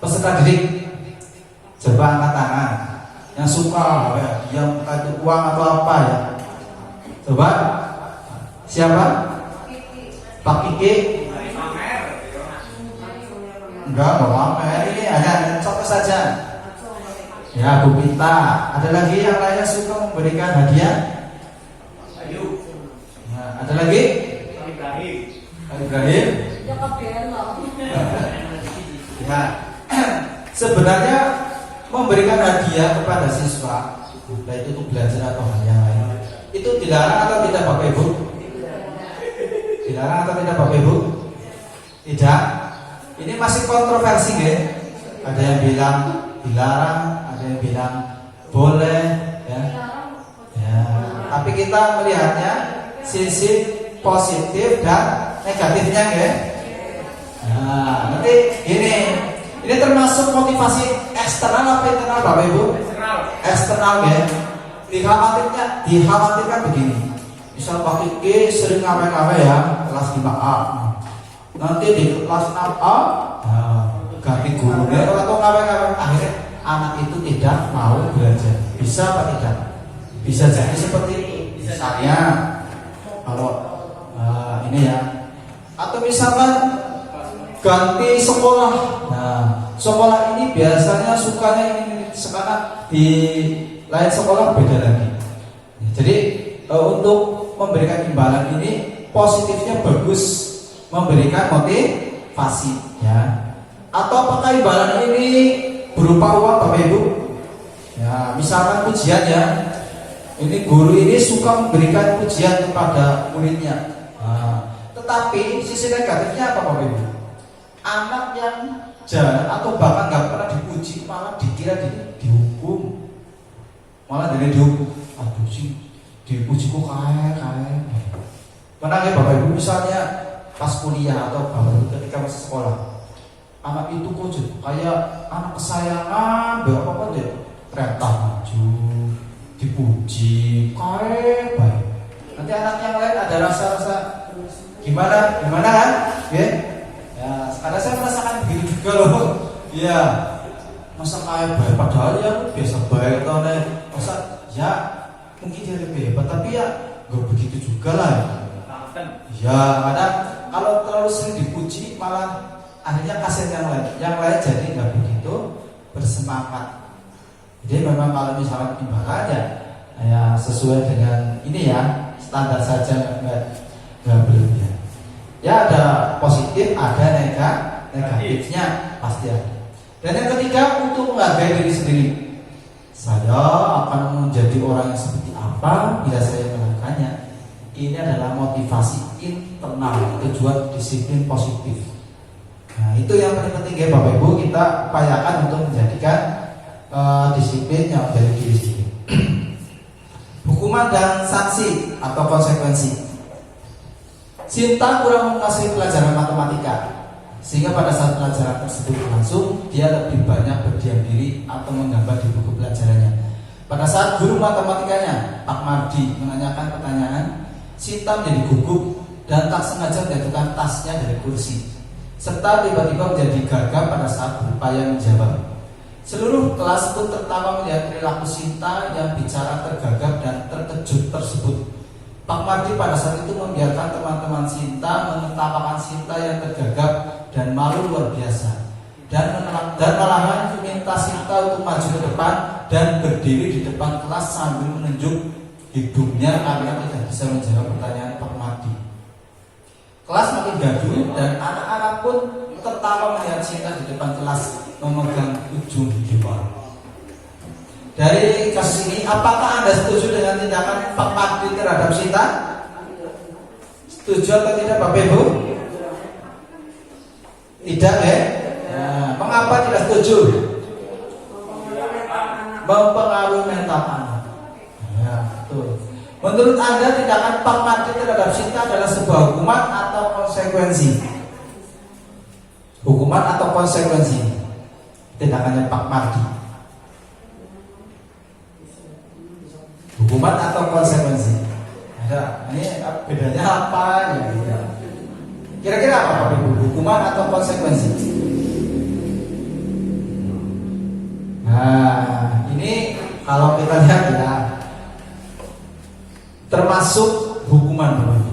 [SPEAKER 4] peserta didik? Coba angkat tangan. Yang suka ya, yang kasih uang atau apa ya? Coba. Siapa? Pak Kiki. Enggak pamer. Ini hanya contoh saja. Ya, Bu Pita. Ada lagi yang lainnya suka memberikan hadiah?
[SPEAKER 3] Ayo.
[SPEAKER 4] Ya, ada lagi? Ibrahim. Ya. Sebenarnya memberikan hadiah kepada siswa, baik itu untuk belajar atau hal yang lain, itu dilarang atau tidak Bapak Ibu? Dilarang atau tidak Bapak Ibu? Tidak. Ini masih kontroversi ya. Ada yang bilang dilarang, ada yang bilang boleh ya. Ya. Tapi kita melihatnya sisi positif dan negatifnya ya. Nah, nanti ini termasuk motivasi eksternal apa internal Bapak Ibu? Eksternal ya. Dikhawatirkan begini. Misal Pak Kiki sering ngapain ya kelas 5A. Nanti di kelas 6A ganti gurunya atau ngapain akhirnya anak itu tidak mau belajar. Bisa apa tidak? Bisa jadi seperti itu. Misalnya kalau ini ya. Atau misalkan ganti sekolah. Nah, sekolah ini biasanya sukanya ini, sekarang di lain sekolah beda lagi. Jadi untuk memberikan imbalan ini positifnya bagus, memberikan motivasi ya. Atau apakah imbalan ini berupa uang Bapak Ibu? Ya, misalkan pujian ya. Ini guru ini suka memberikan pujian kepada muridnya. Nah, tetapi sisi negatifnya apa Bapak Ibu? Anak yang jalan atau bahkan nggak pernah dipuji malah dikira dihukum, malah dihukum. Aduh sih dipuji kok kayak. Pernah ya Bapak Ibu misalnya pas kuliah atau Bapak Ibu ketika masih sekolah, anak itu kok kayak anak kesayangan, berapa apa deh, rentah maju, dipuji kayak baik. Nanti anak yang lain ada rasa-rasa gimana kan? Ya, karena saya merasakan begitu juga loh. Iya, masa kayak baik padahal ya biasa baik atau masa ya mungkin dia lebih hebat tapi ya nggak begitu juga lah. Ya, kadang kalau terlalu sering dipuji malah akhirnya kasihan yang lain jadi nggak begitu bersemangat. Jadi memang kalau misalnya imbalan ya sesuai dengan ini ya standar saja, nggak berlebihan. Ya ada positif, ada negatifnya pasti ada. Dan yang ketiga untuk menghargai diri sendiri. Saya akan menjadi orang yang seperti apa bila saya melakukannya. Ini adalah motivasi internal, tujuan disiplin positif. Nah itu yang paling penting ya Bapak Ibu, kita upayakan untuk menjadikan disiplin yang dari diri sendiri. Hukuman dan sanksi atau konsekuensi. Sinta kurang menguasai pelajaran matematika, sehingga pada saat pelajaran tersebut berlangsung dia lebih banyak berdiam diri atau menggambar di buku pelajarannya. Pada saat guru matematikanya Pak Mardi menanyakan pertanyaan, Sinta menjadi gugup dan tak sengaja menjatuhkan tasnya dari kursi, serta tiba-tiba menjadi gagap pada saat berupaya menjawab. Seluruh kelas pun tertawa melihat perilaku Sinta yang bicara tergagap dan terkejut tersebut. Pak Mardi pada saat itu membiarkan teman-teman Sinta mengetawakan Sinta yang tergagap dan malu luar biasa, dan malahan meminta Sinta untuk maju ke depan dan berdiri di depan kelas sambil menunjuk hidungnya karena tidak bisa menjawab pertanyaan Pak Mardi. Kelas makin gaduh dan anak-anak pun tertawa melihat Sinta di depan kelas memegang ujung hidung. Dari kasus ini, apakah Anda setuju dengan tindakan Pak Mardi terhadap Sinta? Setuju atau tidak Bapak Ibu? Tidak ya? Nah, mengapa tidak setuju? Mempengaruhi mental anak. Ya, betul. Menurut Anda tindakan Pak Mardi terhadap Sinta adalah sebuah hukuman atau konsekuensi? Hukuman atau konsekuensi tindakannya Pak Mardi? Hukuman atau konsekuensi? Ada. Ini bedanya apa ya? Kira-kira apa Pak Ibu? Hukuman atau konsekuensi? Nah, ini kalau kita lihat ya, termasuk hukuman Bapak Ibu.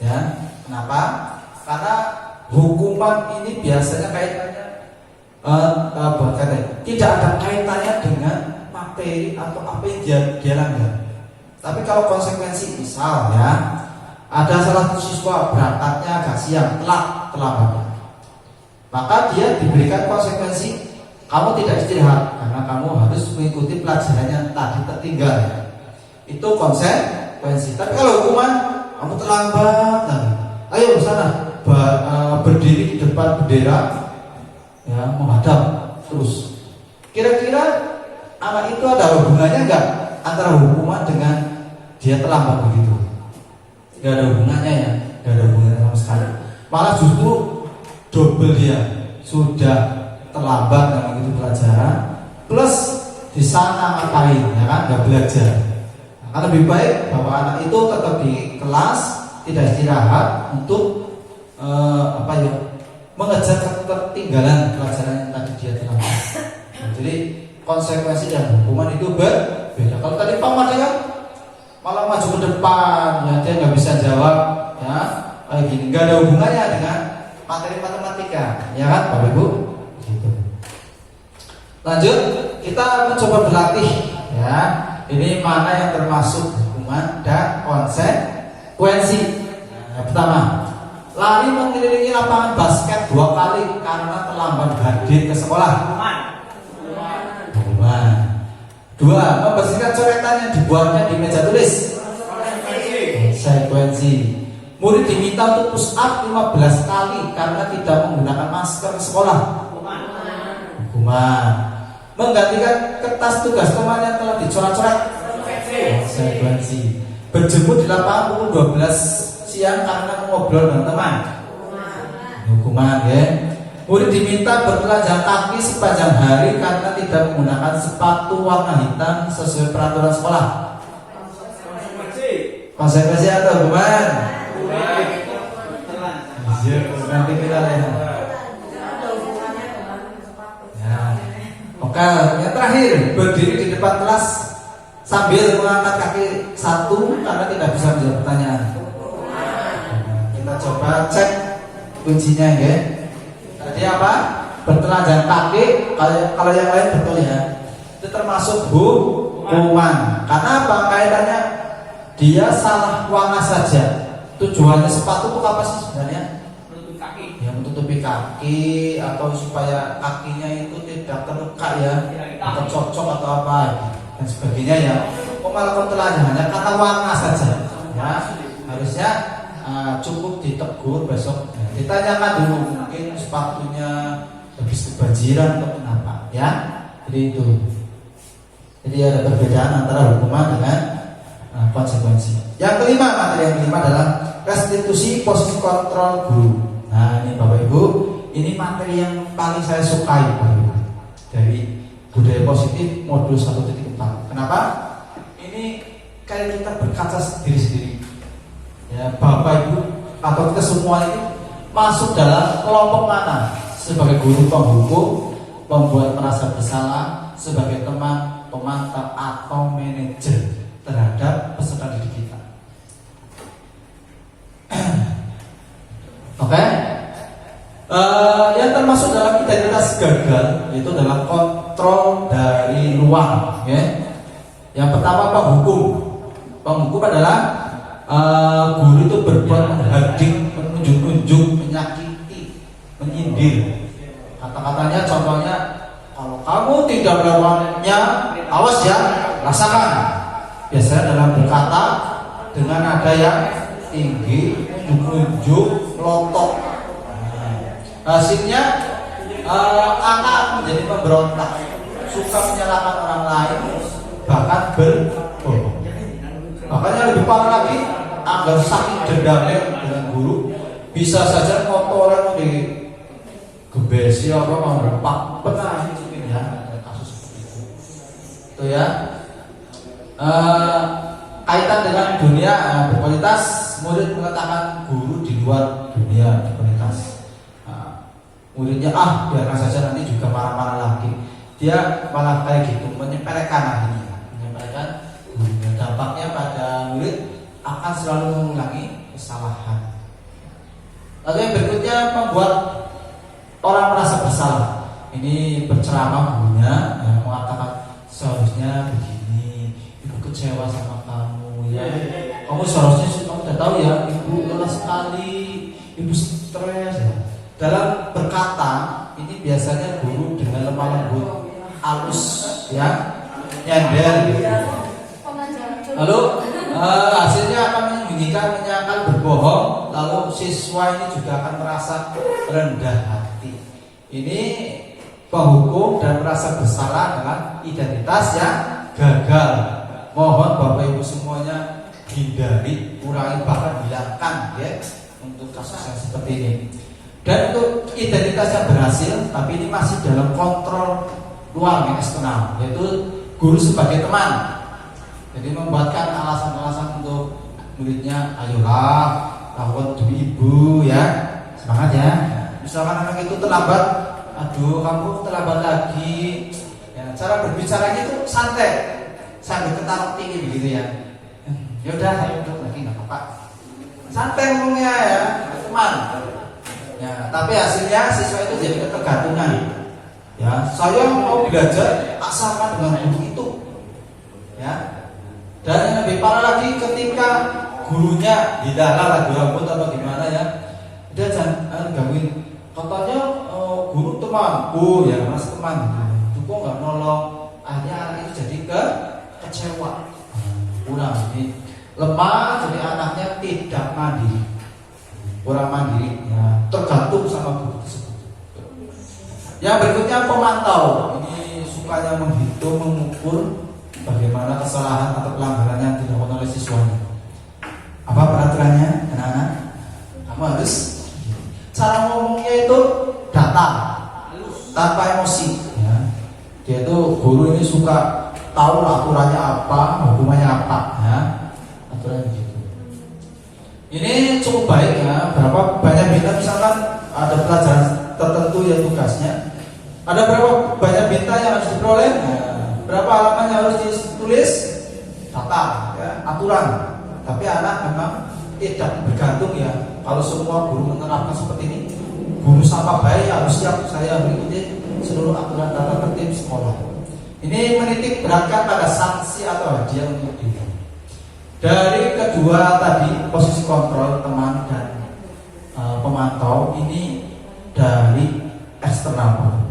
[SPEAKER 4] Ya, kenapa? Karena hukuman ini biasanya kaitannya tidak ada kaitannya dengan materi atau apa yang dia langgar. Tapi kalau konsekuensi, misal ya, ada salah satu siswa berangkatnya agak siang, terlambat, maka dia diberikan konsekuensi, kamu tidak istirahat karena kamu harus mengikuti pelajarannya tadi tertinggal. Itu konsekuensi. Tapi kalau hukuman, kamu terlambat lagi, ayo ke sana, berdiri di depan bendera, ya, menghadap terus. Kira-kira anak itu ada hubungannya enggak antara hukuman dengan dia terlambat begitu? Enggak ada hubungannya ya, enggak ada hubungannya sama sekali. Malah justru double dia sudah terlambat dalam itu pelajaran, plus di sana ngapain ya kan, enggak belajar. Nah, lebih baik bahwa anak itu tetap di kelas, tidak istirahat untuk mengejar ketertinggalan pelajaran yang tadi dia terlambat. Nah, jadi konsekuensi dan hukuman itu berbeda. Kalau tadi Pak Mardi kan malah maju ke depan, ya dia nggak bisa jawab, ya kayak gini, nggak ada hubungannya dengan materi matematika, ya kan Bapak Ibu? Gitu. Lanjut, kita mencoba berlatih, ya. Ini mana yang termasuk hukuman dan konsekuensi. Nah, yang pertama, lari mengelilingi lapangan basket 2 kali karena terlambat hadir ke sekolah. Hukuman. 2. Membersihkan coretan yang dibuatnya di meja tulis. Konsekuensi. Murid diminta untuk push up 15 kali karena tidak menggunakan masker ke sekolah. Hukuman. Menggantikan kertas tugas teman yang telah dicoret-coret. Konsekuensi. Berjemur di lapangan pukul 12 siang karena ngobrol dengan teman. Hukuman ya. Murid diminta bertelanjang kaki sepanjang hari karena tidak menggunakan sepatu warna hitam sesuai peraturan sekolah. Konsekuensi atau hukuman?
[SPEAKER 3] Telan.
[SPEAKER 4] Iya, nanti kita lihat. Ya. Oke, yang terakhir berdiri di depan kelas sambil mengangkat kaki satu karena tidak bisa menjawab pertanyaan. Kita coba cek kuncinya ya. Tadi apa? Bertelanjang kaki. Kalau yang lain betul ya. Itu termasuk hukuman. Karena apa? Kaitannya dia salah warna saja. Tujuannya sepatu itu apa sih sebenarnya?
[SPEAKER 3] Menutup kaki.
[SPEAKER 4] Ya menutupi kaki atau supaya kakinya itu tidak terluka ya, atau cocok atau apa dan sebagainya ya. Kok malah telanjangnya karena warna saja ya. Harusnya cukup ditegur besok. Ditanyakan dulu mungkin sepatunya habis kebanjiran atau kenapa ya. Jadi itu. Jadi ada perbedaan antara hukuman dengan konsekuensi. Yang kelima, materi yang kelima adalah restitusi posisi kontrol guru. Nah ini Bapak Ibu, ini materi yang paling saya sukai Bapak Ibu, dari budaya positif modul 1.4. Kenapa? Ini kayak kita berkaca sendiri-sendiri ya, Bapak Ibu atau kita semua ini masuk dalam kelompok mana? Sebagai guru penghukum, pembuat merasa bersalah, sebagai teman, pemantau atau manajer terhadap peserta didik kita. Oke, yang termasuk dalam identitas gagal yaitu adalah kontrol dari luar. Ya. Yang pertama penghukum. Penghukum adalah guru itu berbuat menghading, menunjuk-nunjuk, menyakiti, menyindir. Kata-katanya contohnya, kalau kamu tidak melakukannya, awas ya, rasakan. Biasanya dalam berkata dengan nada yang tinggi, menunjuk, melotot. Hasilnya anak menjadi pemberontak, suka menyalahkan orang lain, bahkan berbohong. Makanya lebih parah lagi, agar saking dendamnya dengan guru, bisa saja kotoran di gebesi apa mau repak, pernah mungkin ya ada kasus seperti itu. Itu ya. Kaitan dengan dunia berkualitas, murid mengatakan guru di luar dunia berkualitas. Muridnya biarkan saja nanti juga marah-marah lagi. Dia malah kayak gitu menyepelekan akhirnya, menyepelekan gurunya. Dampaknya pada murid akan selalu mengulangi kesalahan. Lalu yang berikutnya membuat orang merasa bersalah. Ini berceramah gurunya mengatakan seharusnya begini, ibu kecewa sama kamu ya. Kamu seharusnya kamu udah tahu ya, ibu lelah sekali, ibu stres ya. Dalam berkata ini biasanya guru dengan lemah lembut, halus ya, nyender gitu. Lalu hasilnya akan menyembunyikan, menyangkal, berbohong. Lalu siswa ini juga akan merasa rendah hati. Ini penghukum dan merasa bersalah dengan identitas yang gagal. Mohon Bapak Ibu semuanya hindari, kurangi, bahkan hilangkan ya untuk kasus yang seperti ini. Dan untuk identitas yang berhasil, tapi ini masih dalam kontrol luar yang eksternal, yaitu guru sebagai teman. Jadi membuatkan alasan-alasan untuk muridnya, ayolah lakukan demi ibu ya, semangat ya. Misalkan anak itu terlambat, aduh kamu terlambat lagi ya, cara berbicaranya itu santai sambil ketawa tinggi begitu ya. Yaudah saya duduk lagi nggak apa-apa, santai ngomongnya ya, teman ya. Tapi hasilnya siswa itu jadi ketergantungan ya. Saya mau belajar asalkan dengan guru itu ya. Dan yang lebih parah lagi ketika gurunya didalah lagu rambut atau gimana ya, dia jangan gangguin. Katanya guru temanku ya, mas teman, itu kok nggak nolong. Akhirnya anak itu jadi kecewa, kurang ini lemah, jadi anaknya tidak mandiri, kurang mandiri, ya, tergantung sama guru tersebut. Yang berikutnya pemantau, ini sukanya menghitung, mengukur bagaimana kesalahan atau pelanggaran yang dilakukan oleh siswanya. Apa peraturannya, anak-anak? Kamu harus cara ngomongnya itu data, tanpa emosi. Ya. Dia itu guru ini suka tahu aturannya apa, hukumannya apa. Ya. Aturan gitu. Ini cukup baik ya. Berapa banyak bintang, misalkan ada pelajaran tertentu yang tugasnya. Ada berapa banyak bintang yang harus diperoleh? Berapa halaman yang harus ditulis? Data, ya, aturan. Tapi anak memang tidak bergantung ya. Kalau semua guru menerapkan seperti ini, guru sama baik harus siap saya mengikuti seluruh aturan tata tertib sekolah. Ini menitik beratkan pada sanksi atau hadiah untuk diri. Dari kedua tadi, posisi kontrol teman dan pemantau ini dari eksternal.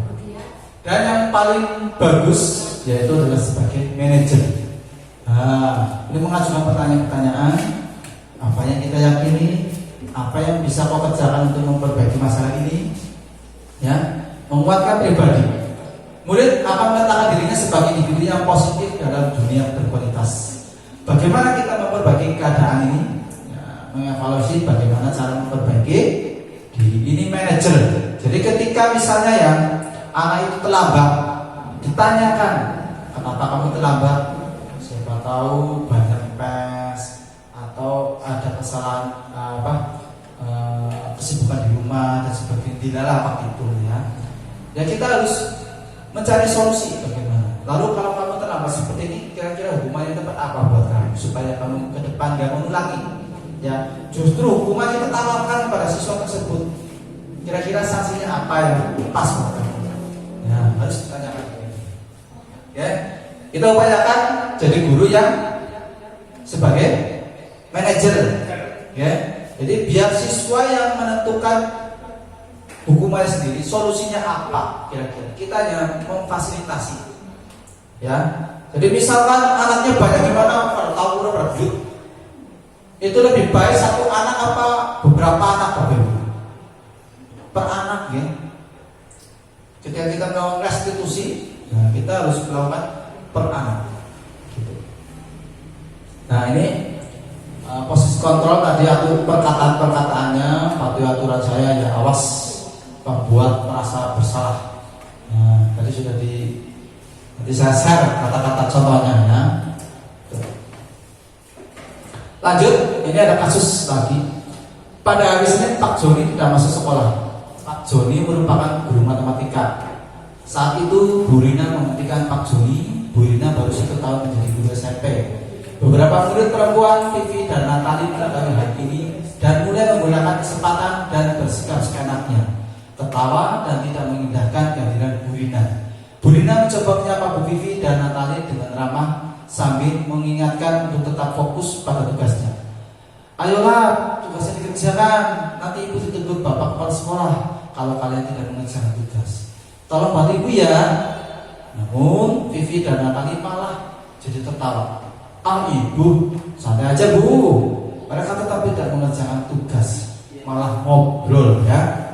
[SPEAKER 4] Dan yang paling bagus yaitu adalah sebagai manajer. Nah, ini mengajukan pertanyaan-pertanyaan, apa yang kita yakini, apa yang bisa kau kerjakan untuk memperbaiki masalah ini, ya, menguatkan pribadi. Murid akan meletakkan dirinya sebagai individu yang positif dalam dunia berkualitas. Bagaimana kita memperbaiki keadaan ini? Ya, mengevaluasi bagaimana cara memperbaiki diri. Ini manajer. Jadi ketika misalnya ya anak itu terlambat, ditanyakan kenapa kamu terlambat? Siapa tahu banyak pes atau ada kesalahan kesibukan di rumah dan sebagainya. Tidaklah waktu itu ya. Ya kita harus mencari solusi bagaimana. Lalu kalau kamu terlambat seperti ini, kira-kira hukuman yang tepat apa buat kamu supaya kamu ke depan gak mengulangi? Ya, justru hukuman yang ditawarkan pada siswa tersebut, kira-kira sanksinya apa yang pas buat kamu? Ya, harus ditanyakan. Ya, kita upayakan jadi guru yang sebagai manajer. Ya, jadi biar siswa yang menentukan hukumannya sendiri, solusinya apa kira-kira. Kita hanya memfasilitasi. Ya, jadi misalkan anaknya banyak gimana, tahu berebut, itu lebih baik satu anak apa beberapa anak per anak ya. Ketika kita mau restitusi, nah kita harus melakukan per anak. Gitu. Nah ini posisi kontrol tadi atur perkataan-perkataannya, patuhi aturan saya ya, awas membuat merasa bersalah. Nah, tadi sudah nanti saya share kata-kata contohnya ya. Lanjut, ini ada kasus lagi. Pada hari Senin Pak Joni tidak masuk sekolah. Pak Joni merupakan guru matematika. Saat itu Bu Rina menghentikan Pak Joni. Bu Rina baru 1 tahun menjadi guru SMP. Beberapa murid perempuan, Vivi dan Natali mengetahui hal ini dan mulai menggunakan kesempatan dan bersikap seenaknya, ketawa dan tidak mengindahkan kehadiran Bu Rina. Bu Rina mencoba menyapa Bu Vivi dan Natali dengan ramah sambil mengingatkan untuk tetap fokus pada tugasnya. Ayolah, tugasnya dikerjakan. Nanti ibu ditegur bapak kepala sekolah kalau kalian tidak mengerjakan tugas. Tolong bantu ibu ya. Namun Vivi dan Natali malah jadi tertawa. Ah ibu, santai aja bu. Mereka tetap tidak mengerjakan tugas, malah ngobrol ya.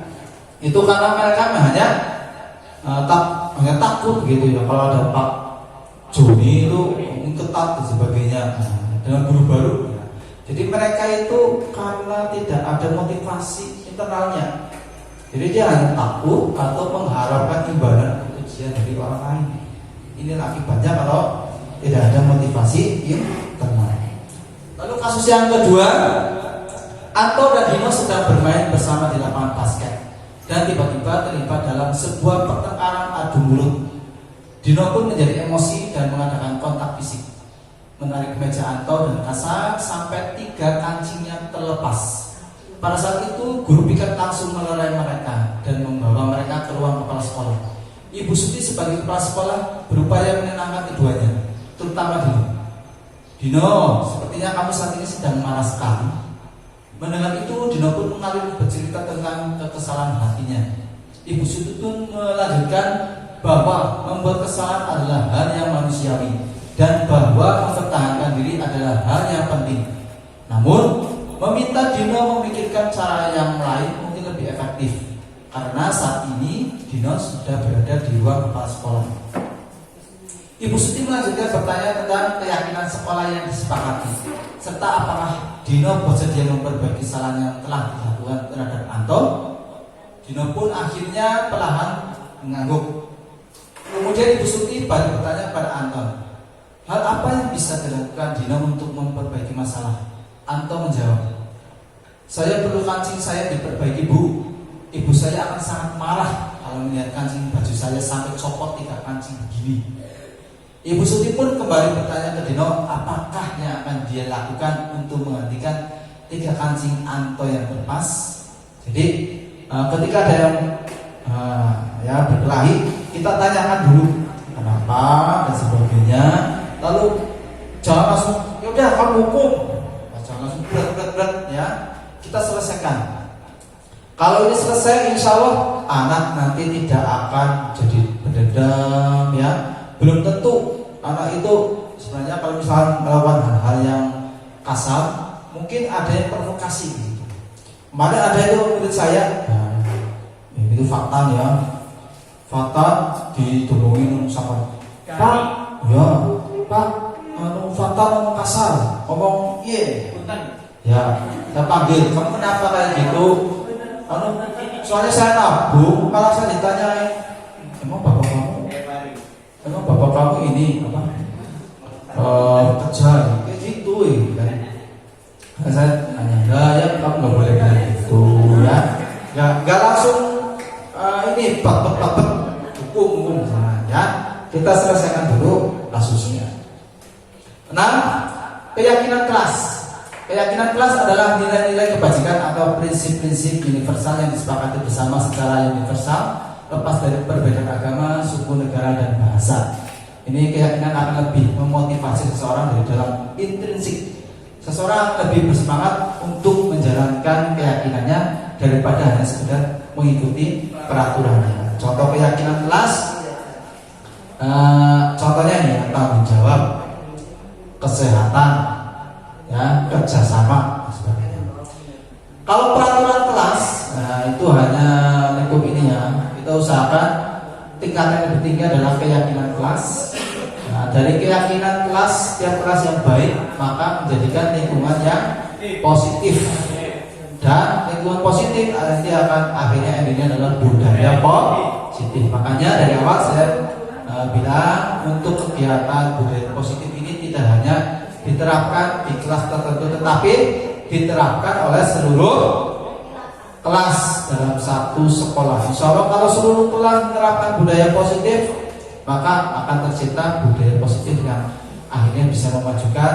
[SPEAKER 4] Itu karena mereka hanya takut gitu ya. Kalau ada Pak Joni itu ketat dan sebagainya dengan guru baru. Jadi mereka itu karena tidak ada motivasi internalnya. Jadi dia hanya takut atau mengharapkan imbalan ujian dari orang lain. Inilah akibatnya kalau tidak ada motivasi internal. Lalu kasus yang kedua, Anto dan Dino sedang bermain bersama di lapangan basket dan tiba-tiba terlibat dalam sebuah pertengkaran adu mulut. Dino pun menjadi emosi dan mengadakan kontak fisik, menarik meja Anto dan kasar sampai 3 kancingnya terlepas. Pada saat itu guru piket langsung melerai mereka dan membawa mereka ke ruang kepala sekolah. Ibu Suti sebagai kepala sekolah berupaya menenangkan keduanya, terutama Dino. Dino, sepertinya kamu saat ini sedang marah sekali. Mendengar itu, Dino pun mengalir bercerita tentang kekesalan hatinya. Ibu Suti pun melanjutkan bahwa membuat kesalahan adalah hal yang manusiawi dan bahwa mempertahankan diri adalah hal yang penting. Namun, meminta Dino memikirkan cara yang lain mungkin lebih efektif karena saat ini Dino sudah berada di ruang kepala sekolah. Ibu Suti melanjutkan bertanya tentang keyakinan sekolah yang disepakati serta apakah Dino bersedia memperbaiki kesalahan yang telah dilakukan terhadap Anto. Dino pun akhirnya perlahan mengangguk. Kemudian Ibu Suti balik bertanya pada Anton, hal apa yang bisa dilakukan Dino untuk memperbaiki masalah? Anto menjawab, Saya perlu kancing saya diperbaiki Bu. Ibu saya akan sangat marah kalau melihat kancing baju saya sampai copot 3 kancing begini. Ibu Suti pun kembali bertanya ke Dino, apakah yang akan dia lakukan untuk menggantikan 3 kancing Anto yang terlepas. Jadi ketika ada yang ya berkelahi, kita tanyakan dulu kenapa dan sebagainya. Lalu jangan langsung ya udah kamu hukum, jangan langsung berat ya. Kita selesaikan. Kalau ini selesai, insya Allah anak nanti tidak akan jadi pendendam ya. Belum tentu anak itu sebenarnya kalau misalnya melakukan hal-hal yang kasar, mungkin ada yang provokasi gitu. Kemarin ada itu menurut saya, itu fakta ya. Fakta didorongin sama Pak, ya Pak, fakta ngomong kasar, ngomong iya. Ya, saya panggil, kamu kenapa kayak gitu? Soalnya saya nabung, kalau saya ditanyain, emang bapak kamu ini apa? Kerja, kayak gitu kan? Saya tanya, ya kamu nggak boleh bilang gitu ya? Nggak langsung ini bak hukum ya. Kita selesaikan dulu kasusnya. Nah, keyakinan kelas. Keyakinan kelas adalah nilai-nilai kebajikan atau prinsip-prinsip universal yang disepakati bersama secara universal, lepas dari perbedaan agama, suku, negara, dan bahasa. Ini keyakinan akan lebih memotivasi seseorang dari dalam intrinsik. Seseorang lebih bersemangat untuk menjalankan keyakinannya daripada hanya sekedar mengikuti peraturannya. Contoh keyakinan kelas, contohnya ini ya, tanggung jawab, kesehatan, ya, kerjasama dan sebagainya. Kalau peraturan kelas, nah itu hanya lingkup ini ya. Kita usahakan tingkat yang lebih tinggi adalah keyakinan kelas. Nah, dari keyakinan kelas, setiap kelas yang baik maka menjadikan lingkungan yang positif. Dan lingkungan positif nanti akan akhirnya endingnya adalah budaya positif. Makanya dari awal saya bilang untuk kegiatan budaya positif ini tidak hanya diterapkan di kelas tertentu, tetapi diterapkan oleh seluruh kelas dalam satu sekolah. Insya Allah kalau seluruh kelas menerapkan budaya positif, maka akan tercipta budaya positif yang akhirnya bisa memajukan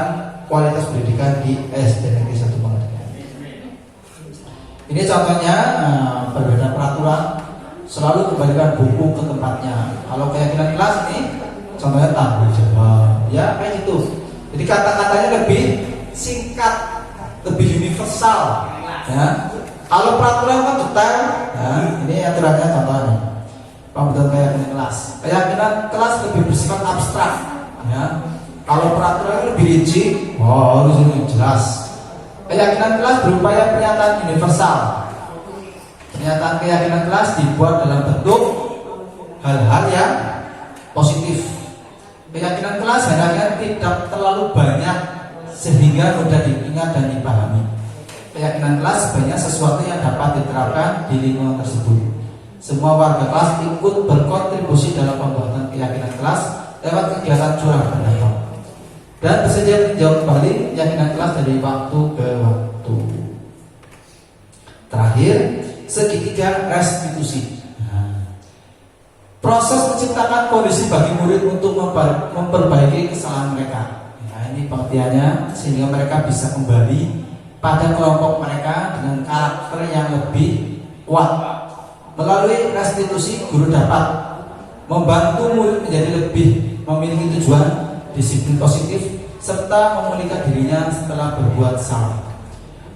[SPEAKER 4] kualitas pendidikan di SD Negeri 1 Pangandaran. Ini contohnya perbedaan peraturan, selalu kembalikan buku ke tempatnya. Kalau keyakinan kelas ini contohnya tanggung jawab, ya kayak gitu. Jadi kata-katanya lebih singkat, lebih universal. Ya. Kalau peraturan kan detail, ya, ini aturannya contohnya. Pembentukan keyakinan kelas. Keyakinan kelas lebih bersifat abstrak. Ya. Kalau peraturan lebih rinci, harus ini jelas. Keyakinan kelas berupaya pernyataan universal. Pernyataan keyakinan kelas dibuat dalam bentuk hal-hal yang positif. Keyakinan kelas hendaknya tidak terlalu banyak sehingga mudah diingat dan dipahami. Keyakinan kelas banyak sesuatu yang dapat diterapkan di lingkungan tersebut. Semua warga kelas ikut berkontribusi dalam pembuatan keyakinan kelas lewat kegiatan curah pendapat dan bersedia meninjau kembali keyakinan kelas dari waktu ke waktu. Terakhir, segitiga restitusi. Proses menciptakan kondisi bagi murid untuk memperbaiki kesalahan mereka. Nah, ini pengertiannya sehingga mereka bisa kembali pada kelompok mereka dengan karakter yang lebih kuat. Melalui restitusi, guru dapat membantu murid menjadi lebih memiliki tujuan, disiplin positif, serta memulihkan dirinya setelah berbuat salah.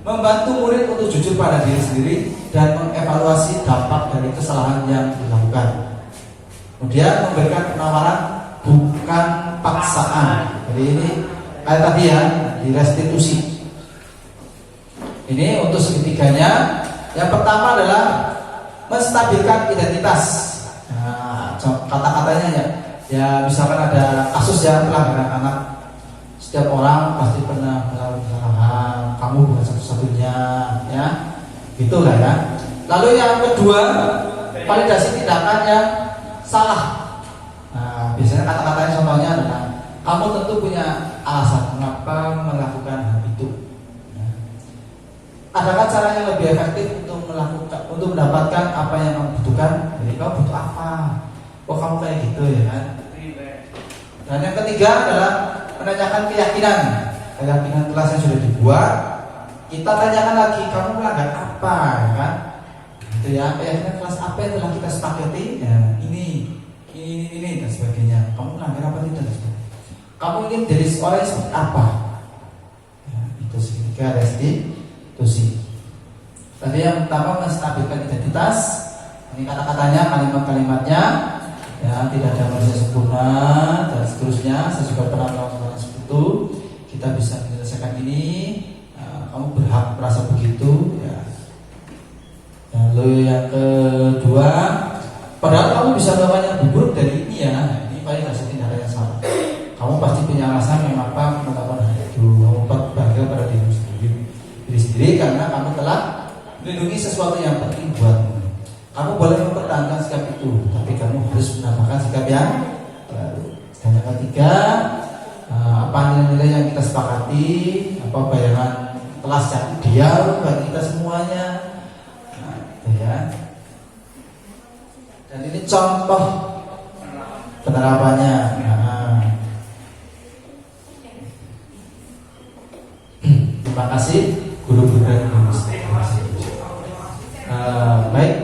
[SPEAKER 4] Membantu murid untuk jujur pada diri sendiri dan mengevaluasi dampak dari kesalahan yang dilakukan. Kemudian memberikan penawaran bukan paksaan. Jadi ini kayak tadi ya, di restitusi. Ini untuk seketiganya. Yang pertama adalah menstabilkan identitas. Nah, kata-katanya ya misalkan ada kasus ya pelanggaran anak. Setiap orang pasti pernah melakukan kesalahan. Kamu bukan satu-satunya, ya, gitulah ya. Lalu yang kedua, validasi tindakan yang salah. Nah, biasanya kata-katanya contohnya adalah kamu tentu punya alasan mengapa melakukan hal itu. adakah cara yang lebih efektif untuk mendapatkan apa yang kamu butuhkan? Jadi kamu butuh apa? Oh kamu kayak gitu ya kan? Dan yang ketiga adalah menanyakan keyakinan. Keyakinan kelas yang sudah dibuat, kita tanyakan lagi, kamu melanggar apa, ya kan? Gitu ya, keyakinan kelas apa yang telah kita sepakati? Ya, ini dan sebagainya. Kamu melanggar apa tidak? Kamu ingin jadi seorang yang seperti apa? Ya, itu sih. Ketiga restitusi. Tadi yang pertama menstabilkan identitas. Ini kata-katanya, kalimat-kalimatnya. Ya, tidak ada manusia sempurna dan seterusnya. Saya juga pernah melakukan seperti itu. Kita bisa menyelesaikan ini. Kamu berhak merasa begitu. Ya. Lalu yang kedua, padahal kamu bisa melakukan yang lebih buruk dari ini ya. Ini paling hasil tindakan yang salah. Kamu pasti punya alasan mengapa melakukan hal itu. Kamu bangga pada diri sendiri karena kamu telah melindungi sesuatu yang penting buatmu. Kamu boleh mempertahankan sikap itu, tapi kamu harus menambahkan sikap yang baru. Dan yang ketiga, apa nilai-nilai yang kita sepakati, apa bayangan kelas yang ideal bagi kita semuanya. Nah, itu ya. Dan ini contoh penerapannya. Terima kasih guru-guru dan guru. Baik.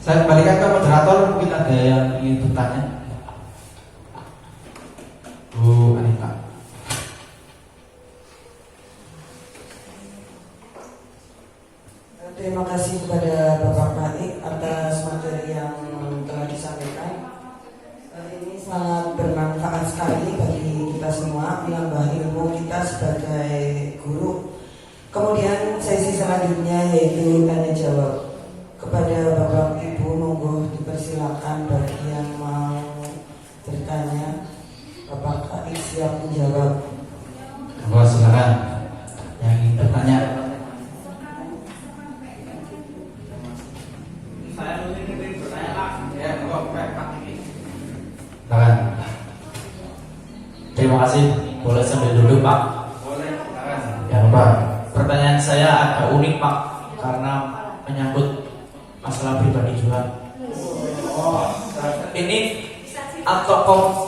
[SPEAKER 4] Saya kembalikan ke moderator, mungkin ada yang ingin bertanya. Bu Anita.
[SPEAKER 1] Terima kasih kepada Bapak Manik atas materi yang telah disampaikan. Ini sangat bermanfaat sekali bagi kita semua, menambah ilmu kita sebagai guru. Kemudian sesi selanjutnya yaitu tanya jawab. Kepada Bapak Ibu, monggo dipersilakan bagi yang mau bertanya. Bapak Kak siap menjawab.
[SPEAKER 4] Bapak silakan yang ingin bertanya.
[SPEAKER 3] Saya ingin bertanya Pak. Ya, Pak ini.
[SPEAKER 4] Silakan.
[SPEAKER 5] Terima kasih. Boleh sambil duduk Pak?
[SPEAKER 3] Boleh, silakan.
[SPEAKER 4] Ya Bapak.
[SPEAKER 5] Pertanyaan saya agak unik Pak, karena menyangkut masalah pribadi juga. Ini atau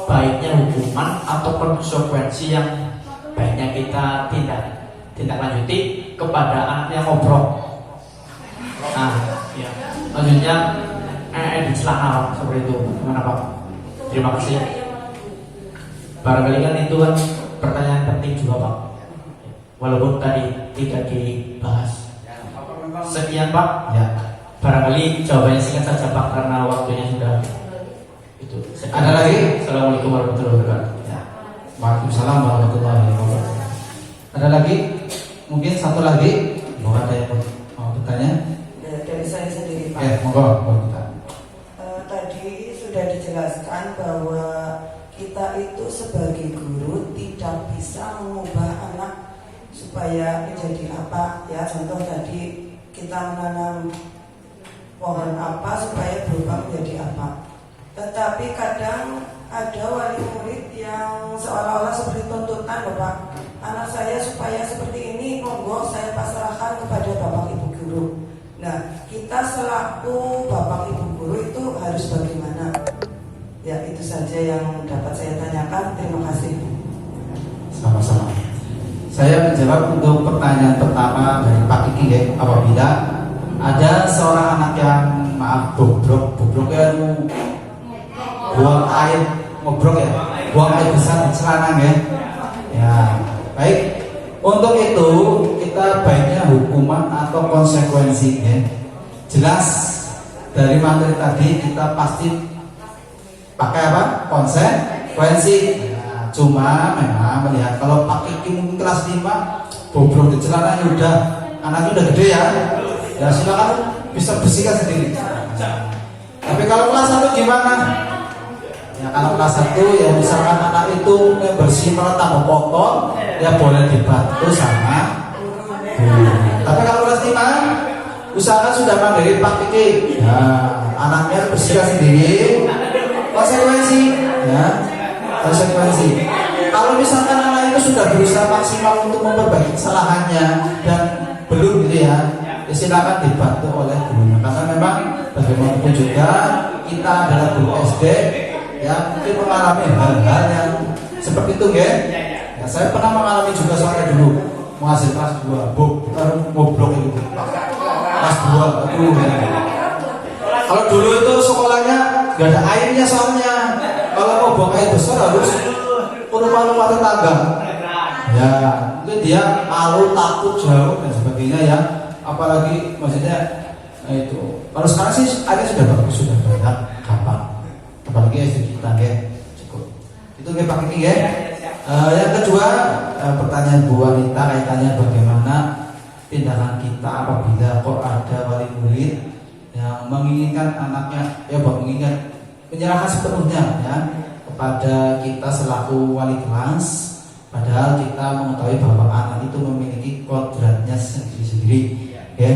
[SPEAKER 5] baiknya hukuman atau konsekuensi yang baiknya kita tindak lanjuti kepada anak yang ngobrol. Nah, ya. Lanjutnya di celana seperti itu. Gimana Pak? Terima kasih. Barangkali kan itu kan pertanyaan penting juga Pak. Walaupun tadi tidak dibahas. Sekian Pak.
[SPEAKER 4] Ya.
[SPEAKER 5] Barangkali jawabannya singkat saja Pak karena waktunya sudah itu.
[SPEAKER 4] Ada lagi?
[SPEAKER 5] Assalamualaikum warahmatullahi wabarakatuh.
[SPEAKER 4] Ya. Waalaikumsalam warahmatullahi wabarakatuh. Ada lagi? Mungkin satu lagi. Mau ada yang mau bertanya?
[SPEAKER 1] Dari saya sendiri Pak.
[SPEAKER 4] Monggo.
[SPEAKER 1] Tadi sudah dijelaskan bahwa kita itu sebagai guru tidak bisa mengubah anak supaya menjadi apa ya. Contoh tadi kita menanam pohon apa supaya berubah menjadi apa. Tetapi kadang ada wali murid yang seolah-olah seperti tuntutan, Bapak, anak saya supaya seperti ini, monggo saya pasrahkan kepada Bapak Ibu guru. Nah, kita selaku Bapak Ibu guru itu harus bagaimana? Ya, itu saja yang dapat saya tanyakan. Terima kasih.
[SPEAKER 4] Sama-sama. Saya menjawab untuk pertanyaan pertama dari Pak Kiki ya. Apabila ada seorang anak yang bobrok ya, buang air ngobrol ya, buang air besar di celana ya. Ya, baik. Untuk itu kita baiknya hukuman atau konsekuensi ya. Jelas dari materi tadi kita pasti pakai apa? Konsekuensi. Ya, cuma memang melihat kalau Pak Kiki mungkin kelas 5 bobrok di celana udah anaknya udah gede ya. Ya silakan bisa bersihkan sendiri. Tapi kalau kelas 1 gimana? Ya kalau kelas 1 ya misalkan anak itu bersih malah tambah kotor, ya boleh dibantu sama guru. Tapi kalau kelas 5 usahakan sudah mandiri Pak Kiki. Ya anaknya bersihkan sendiri. Konsekuensi, ya konsekuensi. Kalau misalkan anak itu sudah berusaha maksimal untuk memperbaiki kesalahannya dan belum gitu ya, silakan dibantu oleh gurunya karena memang bagaimanapun juga kita adalah guru SD yang mungkin mengalami hal-hal yang seperti itu ya. Ya, saya pernah mengalami juga soalnya dulu mengajar kelas 2, ngobrol itu kelas 2 aduh ya. Kalau dulu itu sekolahnya gak ada airnya soalnya, kalau mau buang air besar harus ke rumah-rumah tetangga. Ya, mungkin dia malu, takut, jauh dan sebagainya ya. Apalagi maksudnya itu. Kalau sekarang sih airnya sudah bagus, sudah banyak, gampang. Apalagi SD kita ya, cukup. Itu kayak pakai ini ya. Yang kedua, pertanyaan Bu Wanita kaitannya bagaimana tindakan kita apabila kok ada wali murid yang menginginkan anaknya, ya bukan menginginkan, menyerahkan sepenuhnya ya kepada kita selaku wali kelas. Padahal kita mengetahui bahwa anak itu memiliki kodratnya sendiri-sendiri, ya.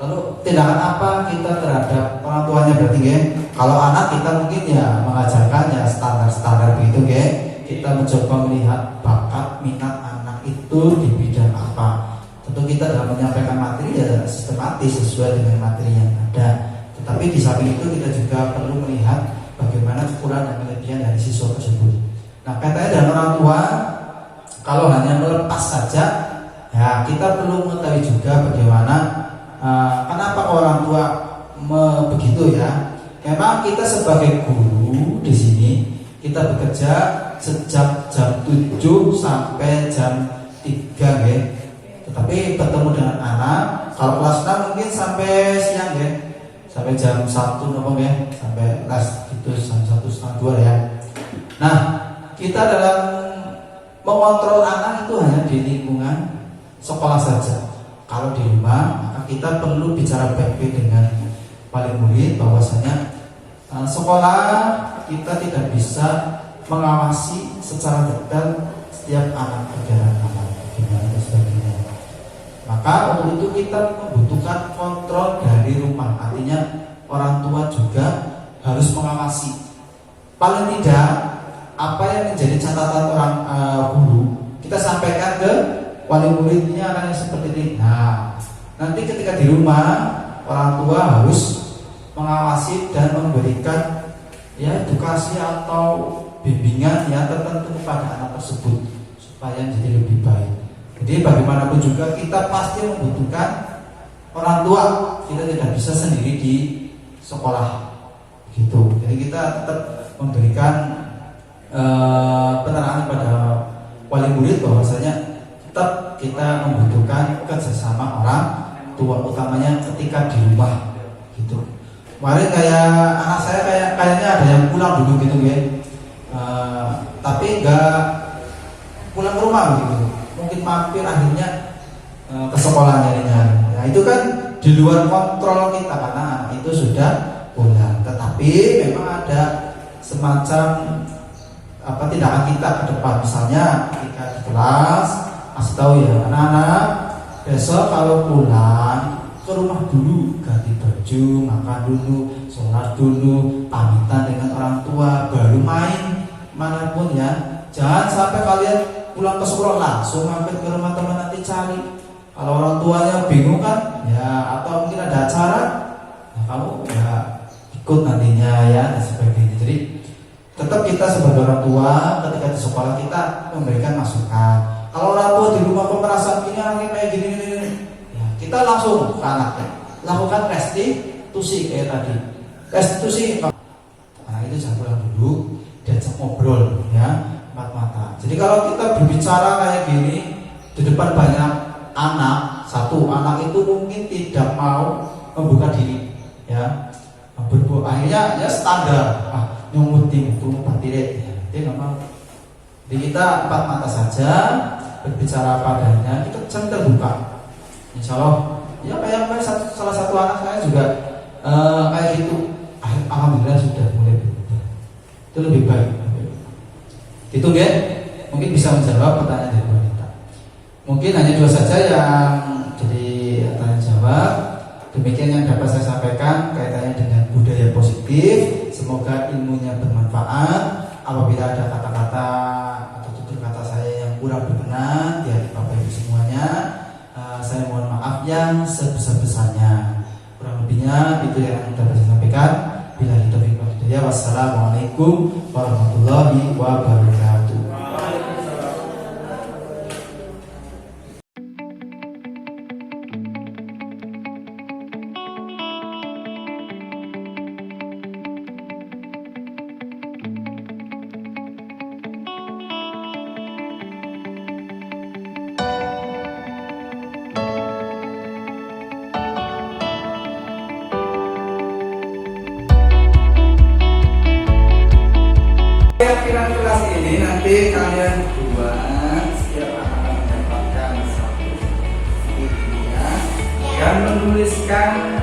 [SPEAKER 4] Lalu tindakan apa kita terhadap orang tuanya berarti, ya? Kalau anak kita mungkin ya mengajarkan ya standar-standar begitu, ya. Kita mencoba melihat bakat minat anak itu di bidang apa. Tentu kita dalam menyampaikan materi ya sistematis sesuai dengan materi yang ada. Tetapi di samping itu kita juga perlu melihat bagaimana kekurangan dan kelebihan dari siswa tersebut. Nah, kaitannya dengan orang tua. Kalau hanya melepas saja, ya kita perlu mengetahui juga bagaimana kenapa orang tua begitu ya. Memang kita sebagai guru di sini kita bekerja sejak jam 7 sampai jam 3 ya. Tetapi bertemu dengan anak, kalau kelas 6 mungkin sampai siang ya, sampai jam 1 ngomong ya, sampai kelas itu jam 1 setengah 2 ya. Nah, kita dalam mengontrol anak itu hanya di lingkungan sekolah saja. Kalau di rumah, maka kita perlu bicara baik-baik dengan wali murid bahwasanya sekolah kita tidak bisa mengawasi secara detail setiap anak perjalanan anak gimana dan sebagainya. Maka untuk itu kita membutuhkan kontrol dari rumah. Artinya orang tua juga harus mengawasi. Paling tidak apa yang menjadi catatan orang guru kita sampaikan ke wali muridnya anaknya seperti ini. Nah, nanti ketika di rumah orang tua harus mengawasi dan memberikan ya edukasi atau bimbingan yang tertentu kepada anak tersebut supaya menjadi lebih baik. Jadi bagaimanapun juga kita pasti membutuhkan orang tua. Kita tidak bisa sendiri di sekolah gitu. Jadi kita tetap memberikan penerangan pada wali murid bahwasanya tetap kita membutuhkan kerjasama orang tua, utamanya ketika di rumah gitu. Kemarin kayak anak saya kayaknya ada yang pulang dulu gitu ya, tapi nggak pulang ke rumah gitu, mungkin mampir akhirnya ke sekolahnya nyari. Nah itu kan di luar kontrol kita karena anak itu sudah pulang. Tetapi memang ada semacam tindakan kita ke depan, misalnya ketika di kelas kasih tahu ya anak-anak besok kalau pulang ke rumah dulu, ganti baju, makan dulu, sholat dulu, pamitan dengan orang tua, baru main manapun ya. Jangan sampai kalian pulang ke sekolah langsung mampir ke rumah teman, nanti cari. Kalau orang tuanya bingung kan ya, atau mungkin ada acara ya kamu ya ikut nantinya ya dan sebagainya. Jadi tetap kita sebagai orang tua ketika di sekolah kita memberikan masukan. Kalau orang tua di rumah merasa ini anaknya kayak gini, ya, kita langsung ke anaknya lakukan restitusi kayak tadi. Restitusi anak itu jangan pulang dulu, diajak ngobrol ya, empat mata. Jadi kalau kita berbicara kayak gini di depan banyak anak, satu anak itu mungkin tidak mau membuka diri ya, berbuat akhirnya ya standar nyumutin itu patire ya, dia nggak mau. Jadi kita empat mata saja berbicara padanya, kita jangan terbuka. Insya Allah ya kayak salah satu anak saya juga kayak gitu. Alhamdulillah sudah mulai berubah. Itu lebih baik. Itu ya, mungkin bisa menjawab pertanyaan dari wanita. Mungkin hanya dua saja yang jadi tanya jawab. Demikian yang dapat saya sampaikan kaitannya dengan budaya positif. Semoga ilmunya bermanfaat. Apabila ada kata-kata atau tutur kata saya yang kurang berkenan di hati Bapak Ibu semuanya, Saya mohon maaf yang sebesar-besarnya. Kurang lebihnya itu yang dapat saya sampaikan. Bila taufiq wal hidayah. Wassalamualaikum warahmatullahi wabarakatuh.
[SPEAKER 6] Keyakinan kelas ini nanti kalian berdua setiap akan mendapatkan satu buku ilmiah dan menuliskan